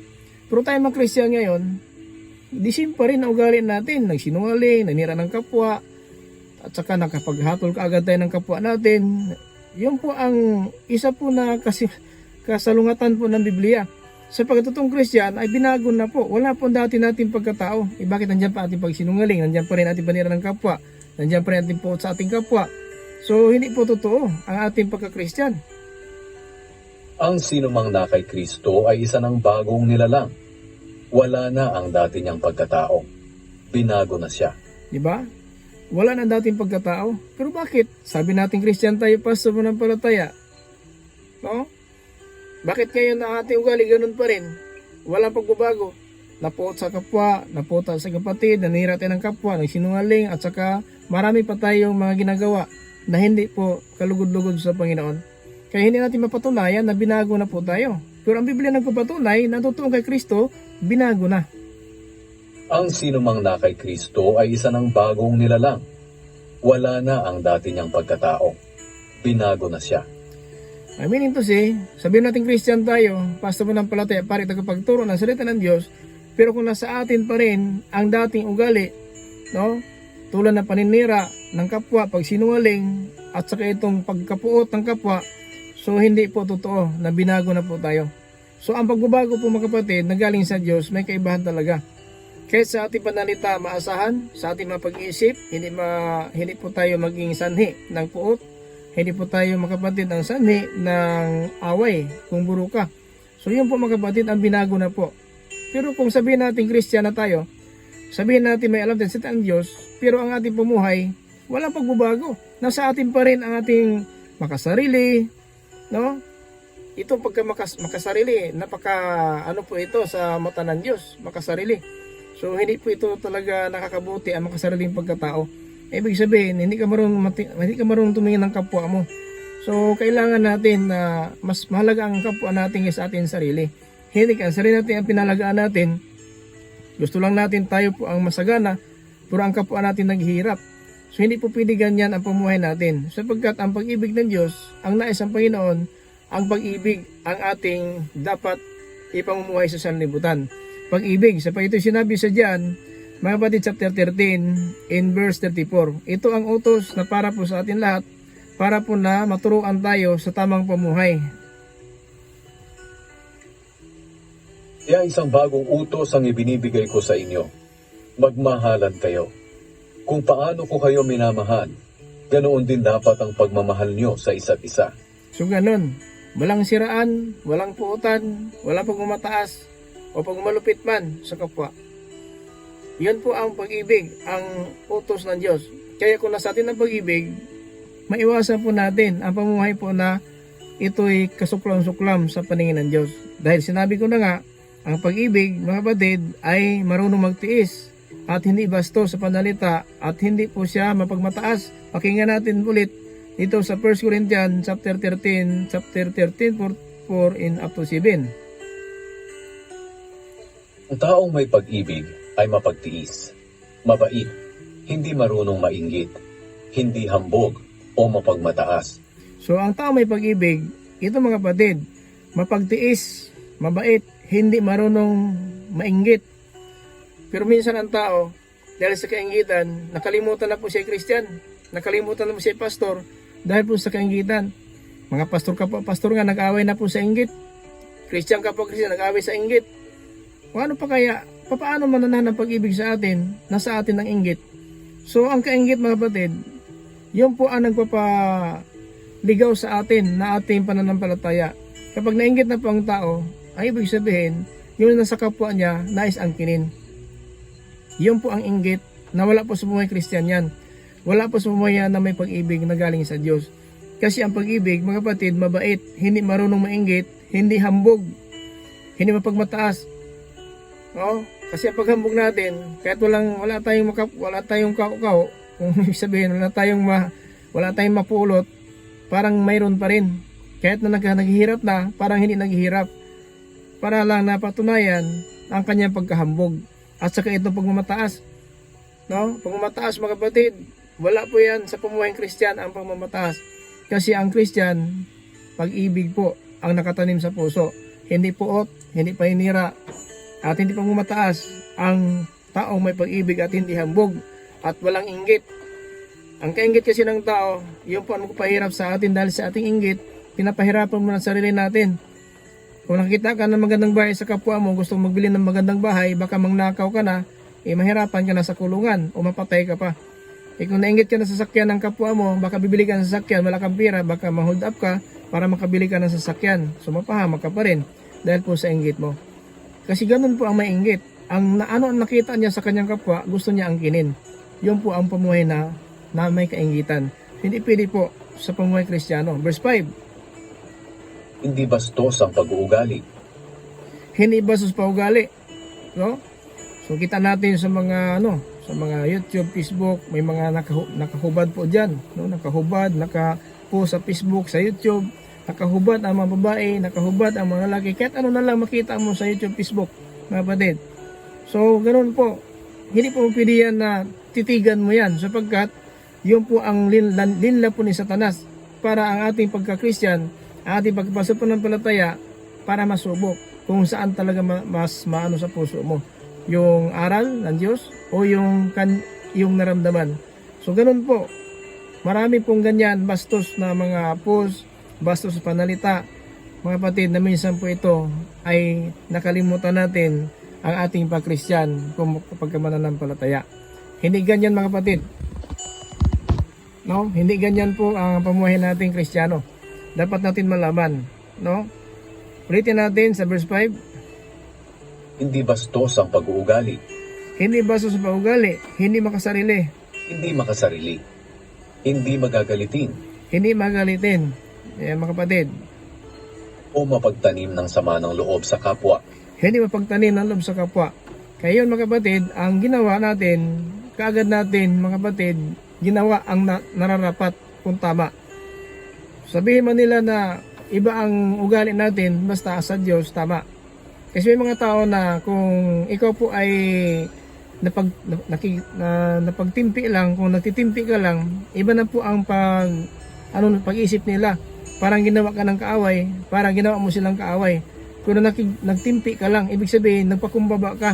Speaker 2: Pero tayo mga Christian ngayon, disim pa rin ang ugali natin. Nagsinungaling, nanira ng kapwa, at saka nakapaghatol kaagad tayo ng kapwa natin. Yun po ang isa po na kasalungatan po ng Biblia. Sa pagkatotong Christian ay binago na po. Wala po dati natin pagkatao. Bakit nandiyan pa ating pagsinungaling? Nandiyan pa rin ating panira ng kapwa. Nandiyan pa rin ating puot sa ating kapwa. So, hindi po totoo ang ating pagka-Christian.
Speaker 3: Ang sinumang na kay Kristo ay isa ng bagong nilalang. Wala na ang dati niyang pagkatao. Binago na siya.
Speaker 2: Diba? Wala na dating pagkatao. Pero bakit? Sabi natin Christian tayo, pastor ng palataya. No? Bakit ngayon ang ating ugali ganun pa rin? Walang pagbabago. Napuot sa kapwa, napuot sa kapatid, nanira tayo ng kapwa, nagsinungaling, at saka marami pa tayong mga ginagawa na hindi po kalugod-lugod sa Panginoon. Kaya hindi natin mapatunayan na binago na po tayo. Pero ang Biblia nagpapatunay na totoong kay Kristo, binago na.
Speaker 3: Ang sinumang na kay Kristo ay isa ng bagong nilalang. Wala na ang dati niyang pagkatao. Binago na siya.
Speaker 2: I mean to say, sabihin natin Christian tayo, pastor mo ng palataya, pari tagapagturo ng salita ng Diyos, pero kung nasa atin pa rin ang dating ugali, no? Tulad ng paninira ng kapwa, pagsinungaling, at saka itong pagkapuot ng kapwa, so hindi po totoo na binago na po tayo. So ang pagbabago po mga kapatid, na galing sa Diyos, may kaibahan talaga. Kahit sa ating panalita maasahan, sa ating mga pag-iisip, hindi po tayo maging sanhi ng puot, hindi po tayo mga kapatid ang sanhi ng away kung buro ka. So yun po mga kapatid, ang binago na po. Pero kung sabihin natin Christian na tayo, sabihin natin may alam din sa ang Diyos, pero ang ating pumuhay, walang pagbabago. Nasa atin pa rin ang ating makasarili, no? Ito pagka makasarili, ano po ito sa mata ng Diyos, makasarili. So hindi po ito talaga nakakabuti ang makasariling pagkatao. Ibig sabihin, hindi ka marunong tumingin ng kapwa mo. So kailangan natin na mas mahalaga ang kapwa natin sa ating sarili. Hindi ka, sarili natin ang pinalagaan natin. Gusto lang natin tayo po ang masagana, pero ang kapwa natin naghihirap. So hindi po pwede ganyan ang pamuhay natin. Sapagkat ang pag-ibig ng Diyos, ang nais ng Panginoon, ang pag-ibig ang ating dapat ipamumuhay sa sanlibutan. Pag-ibig, sa ito sinabi sa diyan, mga kapatid, chapter 13, in verse 34. Ito ang utos na para po sa atin lahat, para po na maturuan tayo sa tamang pamuhay.
Speaker 3: Kaya isang bagong utos ang ibinibigay ko sa inyo. Magmahalan kayo. Kung paano ko kayo minamahal, ganoon din dapat ang pagmamahal nyo sa isa't isa.
Speaker 2: So ganun, walang siraan, walang puutan, walang pagmamataas, o pagmalupit man sa kapwa. Yan po ang pag-ibig, ang utos ng Diyos. Kaya kung nasa atin ang pag-ibig, maiwasan po natin ang pamumuhay po na ito'y kasuklam-suklam sa paningin ng Diyos. Dahil sinabi ko na nga, ang pag-ibig, mga kapatid, ay marunong magtiis at hindi basto sa panalita at hindi po siya mapagmataas. Pakinggan natin ulit dito sa 1 Corinthians chapter 13, 4 in up to 7.
Speaker 3: Ang taong may pag-ibig ay mapagtiis, mabait, hindi marunong mainggit, hindi hambog o mapagmataas.
Speaker 2: So ang tao may pag-ibig, ito mga kapatid, mapagtiis, mabait, hindi marunong mainggit. Pero minsan ang tao, dahil sa kainggitan, nakalimutan na po siya Christian, nakalimutan na po siya pastor, Dahil po sa kainggitan. Mga pastor pastor nga nag-away na po sa inggit. Christian Christian nag-away sa inggit. Paano pa kaya? Paano mananahan ang pag-ibig sa atin? Nasa atin ang inggit. So ang kainggit mga kapatid, yun po ang nagpapaligaw sa atin na ating pananampalataya. Kapag nainggit na po ang tao, ay ibig sabihin, yung nasa kapwa niya, nais angkinin. Yun po ang inggit na wala po sa buhay Christian yan. Wala po sa buhay na may pag-ibig na galing sa Diyos. Kasi ang pag-ibig, mga kapatid, mabait, hindi marunong mainggit, hindi hambog, hindi mapagmataas. No? Kasi ang paghambog natin, kahit wala tayong kaukaw, kung ibig sabihin, wala tayong mapulot, parang mayroon pa rin. Kahit na naghihirap na, parang hindi naghihirap. Para lang napatunayan ang kanyang pagkahambog. At saka itong pagmamataas. No? Pagmamataas mga kapatid, wala po yan sa pamumuhay Christian ang pagmamataas. Kasi ang Christian, pag-ibig po ang nakatanim sa puso. Hindi puot, hindi pahinira, at hindi pagmamataas. Ang taong may pag-ibig at hindi hambog at walang inggit. Ang kainggit kasi ng tao, yun po ang magpahirap sa atin dahil sa ating inggit, pinapahirapan mo ng sarili natin. Kung nakita ka ng magandang bahay sa kapwa mo, gusto mong magbili ng magandang bahay, baka mangnakaw ka na, mahirapan ka na sa kulungan o mapatay ka pa. Kung nainggit ka na sa sasakyan ng kapwa mo, baka bibili ka ng sasakyan, wala kang pira, baka ma-hold up ka para makabili ka ng sasakyan. So mapahamak ka pa rin dahil po sa inggit mo. Kasi ganun po ang may inggit. Ang nakita niya sa kanyang kapwa, gusto niya angkinin. Yun po ang pamuhay na may kainggitan. Hindi pwede po sa pamuhay Kristiyano. Verse 5.
Speaker 3: Hindi bastos ang pag-uugali.
Speaker 2: Hindi bastos pa ugali. No? So kita natin sa mga sa mga YouTube, Facebook, may mga nakahubad po diyan, no? Nakahubad, naka-post sa Facebook, sa YouTube, nakahubad ang mga babae, nakahubad ang mga lalaki. Kahit ano na lang makita mo sa YouTube, Facebook, mga kapatid. So ganoon po. Hindi po pwede yan na titigan mo yan sapagkat yun po ang linla po ni Satanas para ang ating pagka-Christian, ang ating pagpapalataya para masubok kung saan talaga mas maano sa puso mo. Yung aral ng Diyos o yung naramdaman. So ganun po. Marami pong ganyan bastos na mga post, bastos panalita. Mga kapatid, na minsan po ito ay nakalimutan natin ang ating pag-Christian kung pagkamananampalataya. Hindi ganyan mga kapatid. No? Hindi ganyan po ang pamuhay nating Kristiyano. Dapat natin malaman, no? Ulitin natin sa verse 5.
Speaker 3: Hindi bastos ang pag-uugali.
Speaker 2: Hindi bastos ang pag-uugali, hindi makasarili.
Speaker 3: Hindi makasarili. Hindi magagalitin.
Speaker 2: Hindi magalitin. Ayan mga kapatid.
Speaker 3: O mapagtanim ng sama ng loob sa kapwa.
Speaker 2: Hindi mapagtanim ng loob sa kapwa. Kaya yun mga kapatid, ang ginawa natin, kaagad natin mga kapatid, ginawa ang nararapat kung tama. Sabihin man nila na iba ang ugali natin, basta sa Diyos, tama. Kasi may mga tao na kung ikaw po ay napagtimpi lang, kung nagtitimpi ka lang, iba na po ang pag-isip nila. Parang ginawa ka ng kaaway, parang ginawa mo silang kaaway. Kung nagtimpi ka lang, ibig sabihin nagpakumbaba ka.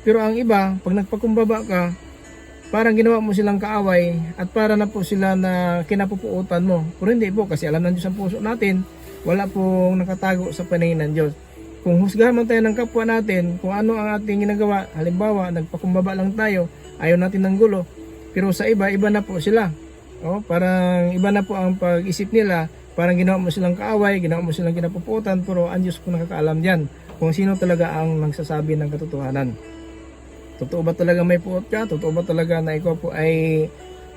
Speaker 2: Pero ang iba, pag nagpakumbaba ka, parang ginawa mo silang kaaway at para na po sila na kinapupuutan mo. Pero hindi po, kasi alam ng Diyos ang puso natin, wala pong nakatago sa paningin ng Diyos. Kung husgahan man tayo ng kapwa natin, kung ano ang ating ginagawa, halimbawa, nagpakumbaba lang tayo, ayaw natin ng gulo, pero sa iba na po sila. O, parang iba na po ang pag-isip nila, parang ginawa mo silang kaaway, ginawa mo silang kinapupuutan, pero ang Diyos po nakakaalam dyan kung sino talaga ang nagsasabi ng katotohanan. Totoo ba talaga may puot ka? Totoo ba talaga na ikaw po ay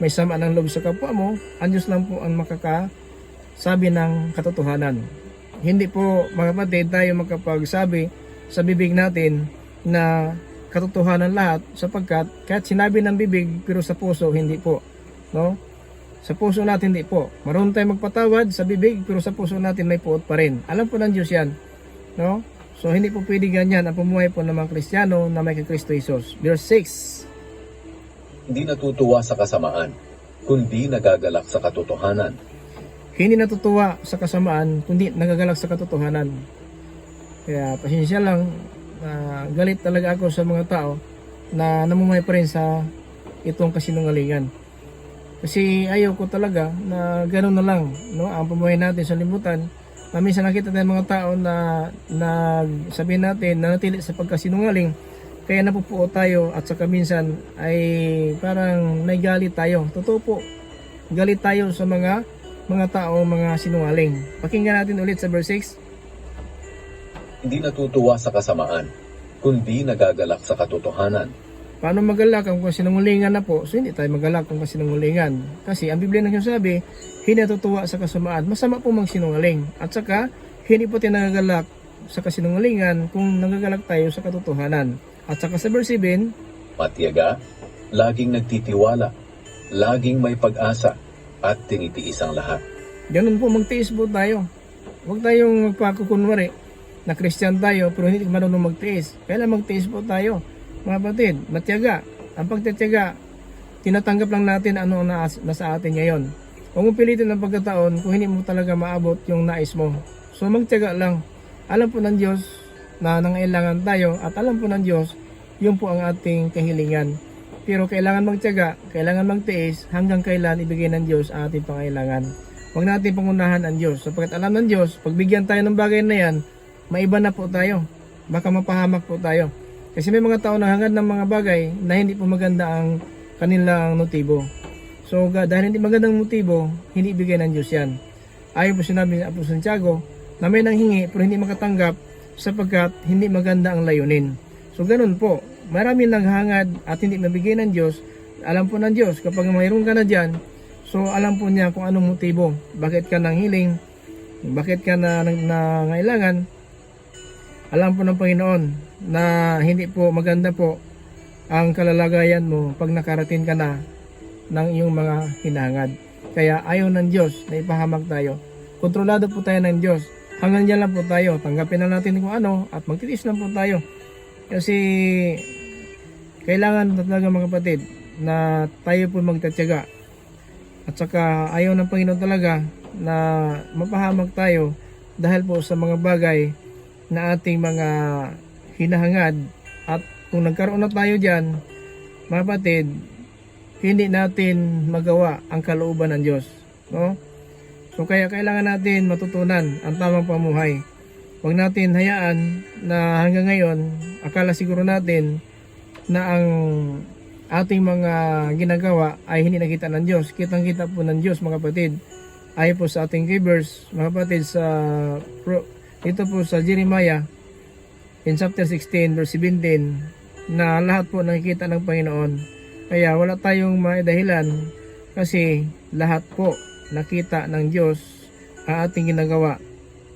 Speaker 2: may sama ng loob sa kapwa mo? Ang Diyos lang po ang makakasabi ng katotohanan. Hindi po mga kapatid tayo makapagsabi sa bibig natin na katotohanan lahat sapagkat kahit sinabi ng bibig pero sa puso hindi po, no? Sa puso natin hindi po. Marunong tayo magpatawad sa bibig pero sa puso natin may puot pa rin. Alam po ng Diyos yan, no? So hindi po pwede ganyan ang pumuhay po ng mga Kristiyano na may kay Kristo Jesus. Verse 6.
Speaker 3: Hindi natutuwa sa kasamaan, kundi nagagalak sa katotohanan.
Speaker 2: Hindi natutuwa sa kasamaan, kundi nagagalak sa katotohanan. Kaya pasensya lang, galit talaga ako sa mga tao na namumuhay pa rin sa itong kasinungalingan. Kasi ayaw ko talaga na gano'n na lang, no, ang pamumuhay natin sa libutan. Na minsan nakita tayong mga tao na sabihin natin na natili sa pagkasinungaling, kaya napupuo tayo at saka minsan ay parang naigalit tayo. Totoo po, galit tayo sa mga tao, mga sinungaling. Pakinggan natin ulit sa verse 6.
Speaker 3: Hindi natutuwa sa kasamaan, kundi nagagalak sa katotohanan.
Speaker 2: Paano magalak kung sinungalingan na po? So hindi tayo magalak kung sinungalingan. Kasi ang Biblia nagsasabi, hindi natutuwa sa kasamaan. Masama po magsinungaling. At saka, hindi po tayo nagagalak sa kasinungalingan kung nagagalak tayo sa katotohanan. At saka sa verse 7,
Speaker 3: Matiyaga, laging nagtitiwala, laging may pag-asa, at tinitiis ang lahat.
Speaker 2: ganun po, magtiis po tayo. Huwag tayong magpakukunwari na Christian tayo pero hindi marunong magtiis. Kailan magtiis po tayo? Mga kapatid, matiyaga. Ang pagtitiyaga, tinatanggap lang natin ano ang nasa atin ngayon. Huwag mo pilitin ng pagkataon kung hindi mo talaga maabot yung nais mo. So magtiyaga lang. Alam po ng Diyos na nangailangan tayo at alam po ng Diyos yun po ang ating kahilingan. Pero kailangan magtiyaga, kailangan magtiis hanggang kailan ibigay ng Diyos ang ating pangailangan. Huwag natin pangunahan ang Diyos. Sapagkat alam ng Diyos, pag bigyan tayo ng bagay na yan, maiba na po tayo. Baka mapahamak po tayo. Kasi may mga tao na hangad ng mga bagay na hindi po maganda ang kanilang motibo. So dahil hindi magandang motibo, hindi ibigay ng Diyos yan. Ayon po sinabi ni Apostol Santiago na may nanghingi pero hindi makatanggap sapagkat hindi maganda ang layunin. So ganun po, marami naghangad at hindi mabigay ng Diyos. Alam po ng Diyos kapag mayroon ka na dyan, so alam po niya kung anong motibo. Bakit ka nanghiling, bakit ka na nangailangan. Alam po ng Panginoon na hindi po maganda po ang kalalagayan mo pag nakarating ka na ng iyong mga hinangad. Kaya ayaw ng Diyos na ipahamak tayo. Kontrolado po tayo ng Diyos. Hanggang dyan lang po tayo. Tanggapin na natin kung ano at magtitiis lang po tayo. Kasi kailangan talaga mga kapatid na tayo po magtatyaga. At saka ayaw ng Panginoon talaga na mapahamak tayo dahil po sa mga bagay na ating mga hinahangad. At kung nagkaroon na tayo dyan, mga kapatid, hindi natin magawa ang kalooban ng Diyos. No? So kaya kailangan natin matutunan ang tamang pamuhay. Huwag natin hayaan na hanggang ngayon, akala siguro natin na ang ating mga ginagawa ay hindi nakita ng Diyos. Kitang-kita po ng Diyos mga kapatid. Ayon po sa ating key verse, mga kapatid, ito po sa Jeremiah in chapter 16 verse 17 na lahat po nakikita ng Panginoon. Kaya wala tayong maidahilan kasi lahat po nakita ng Diyos ang ating ginagawa.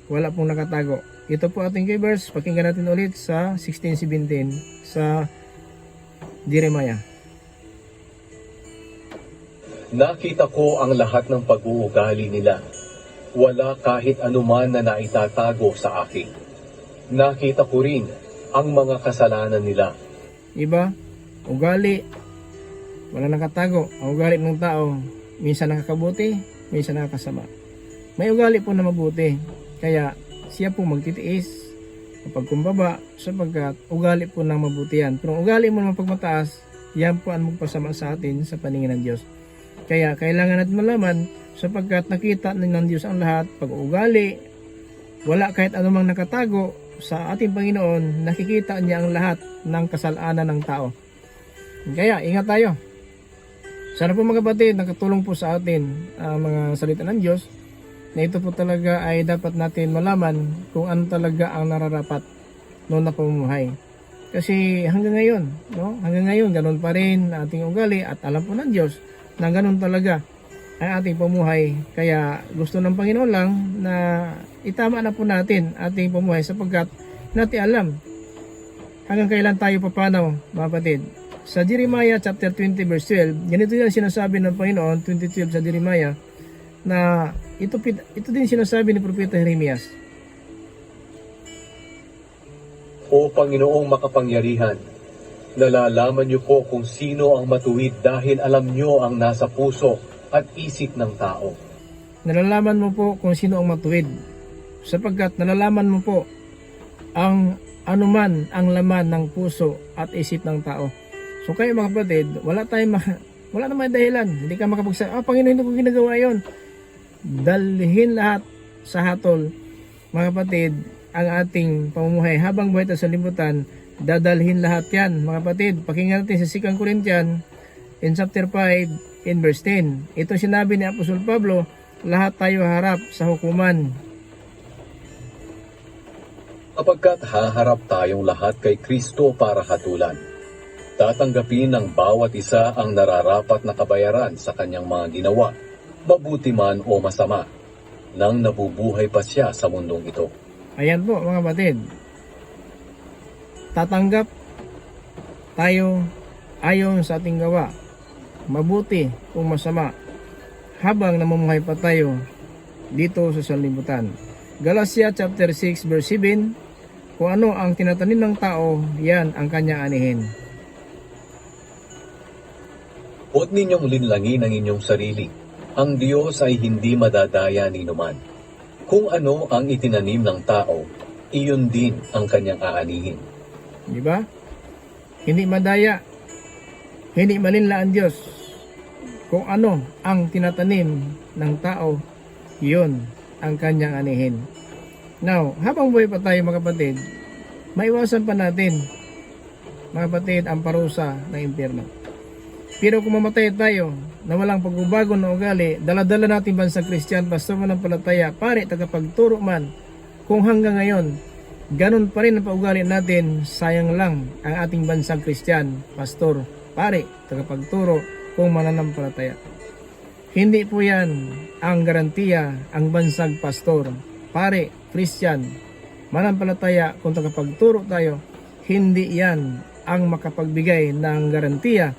Speaker 2: Wala pong nakatago. Ito po ating key verse. Pakinggan natin ulit sa 16:17 sa Jeremiah.
Speaker 3: Nakita ko ang lahat ng pag-uugali nila. Wala kahit anuman na naitatago sa akin. Nakita ko rin ang mga kasalanan nila.
Speaker 2: Iba, ugali, wala nakatago. Ang ugali ng tao, minsan nakakabuti, minsan nakakasama. May ugali po na mabuti, kaya siya po magtitiis kapag kumbaba sapagkat ugali po ng mabuti yan. Pero ugali mo naman pagmataas, yan po ang magpasama sa atin sa paningin ng Diyos. Kaya kailangan natin malaman sapagkat nakita ng Diyos ang lahat. Pag ugali, wala kahit anumang nakatago sa ating Panginoon, nakikita niya ang lahat ng kasalanan ng tao. Kaya ingat tayo. Sana po mga kapatid, nakatulong po sa atin ang mga salita ng Diyos na ito po talaga ay dapat natin malaman kung ano talaga ang nararapat noon na pamumuhay. Kasi hanggang ngayon, no? Hanggang ngayon, ganun pa rin ating ugali at alam po ng Diyos na ganun talaga ang ating pamuhay. Kaya gusto ng Panginoon lang na itama na po natin ating pamuhay sapagkat natin alam hanggang kailan tayo papanaw, mga kapatid. Sa Jeremiah chapter 20 verse 12, ganito yung sinasabi ng Panginoon, 20:12 sa Jeremiah, na ito din sinasabi ni Propeta Jeremias.
Speaker 3: O Panginoong makapangyarihan, nalalaman niyo po kung sino ang matuwid dahil alam niyo ang nasa puso at isip ng tao.
Speaker 2: Nalalaman mo po kung sino ang matuwid sapagkat nalalaman mo po ang anuman ang laman ng puso at isip ng tao. So kayo mga kapatid, wala tayong Wala naman dahilan. Hindi ka makapagsabi, Panginoon, hindi ko ginagawa yon. Dalhin lahat sa hatol, mga kapatid, ang ating pamumuhay habang buhay tayo sa libutan. Dadalhin lahat yan, mga kapatid. Pakinggan natin sa 2 Corinthians in chapter 5 in verse 10. Ito sinabi ni Apostol Pablo, lahat tayo harap sa hukuman.
Speaker 3: Kapagkat haharap tayong lahat kay Kristo para hatulan, tatanggapin ng bawat isa ang nararapat na kabayaran sa kanyang mga ginawa, mabuti man o masama, nang nabubuhay pa siya sa mundong ito.
Speaker 2: Ayan po, mga kapatid. Tatanggap tayo ayon sa ating gawa, mabuti o masama, habang namumuhay pa tayo dito sa sanlibutan. Galatia chapter 6 verse 7, kung ano ang tinatanim ng tao, yan ang kanyang anihin.
Speaker 3: Huwag ninyong linlangin ang inyong sarili. Ang Diyos ay hindi madadaya ni numan. Kung ano ang itinanim ng tao, iyon din ang kanyang aanihin.
Speaker 2: Di ba? Hindi madaya, hindi malinla ang Diyos. Kung ano ang tinatanim ng tao, yun ang kanyang anihin. Now, habang buhay pa tayo, mga kapatid, maiwasan pa natin, mga kapatid, ang parusa ng impyerno. Pero kung mamatay tayo na walang pagbabago ng ugali, dala-dala natin bansang Kristiyan, pastor manampalataya, pare, tagapagturo man, kung hanggang ngayon, ganun pa rin ang paugali natin, sayang lang ang ating bansang Kristiyan, pastor, pare, tagapagturo, kung mananampalataya. Hindi po yan ang garantiya, ang bansang pastor, pare, Christian, manampalataya, kung tagapagturo tayo, hindi yan ang makapagbigay ng garantiya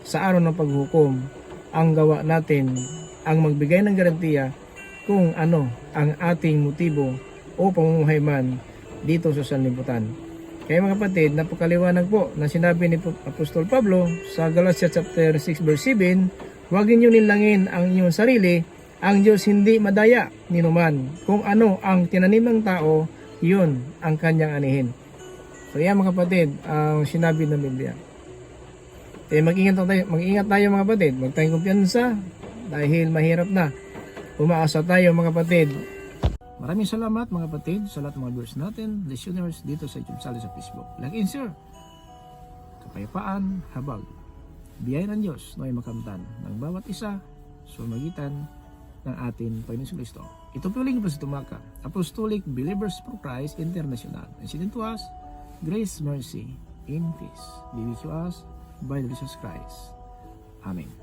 Speaker 2: sa araw ng paghukom. Ang gawa natin ang magbigay ng garantiya kung ano ang ating motibo o pamumuhay man dito sa sanlibutan. Kaya mga kapatid, napakaliwanag po na sinabi ni Apostol Pablo sa Galatia chapter 6 verse 7, huwag niyo nilangin ang inyong sarili. Ang Diyos hindi madaya ni numan. Kung ano ang tinanim ng tao, yun ang kanyang anihin. So yan mga kapatid, ang sinabi ng Biblia. Mag-ingat tayo mga kapatid. Huwag tayong kumpiyansa dahil mahirap na. Umaasa tayo mga kapatid. Maraming salamat mga kapatid sa lahat ng mga viewers natin, listeners dito sa YouTube channel sa Facebook. Like and share. Kapayapaan, habag. Biyaya ng Diyos na ay makamtan ng bawat isa sa magitan ng ating Panginoon Kristo. Ito po ulit po sa Tumaka, Apostolic Believers for Christ International. And sinin to us, grace, mercy, and peace be with us by Jesus Christ. Amen.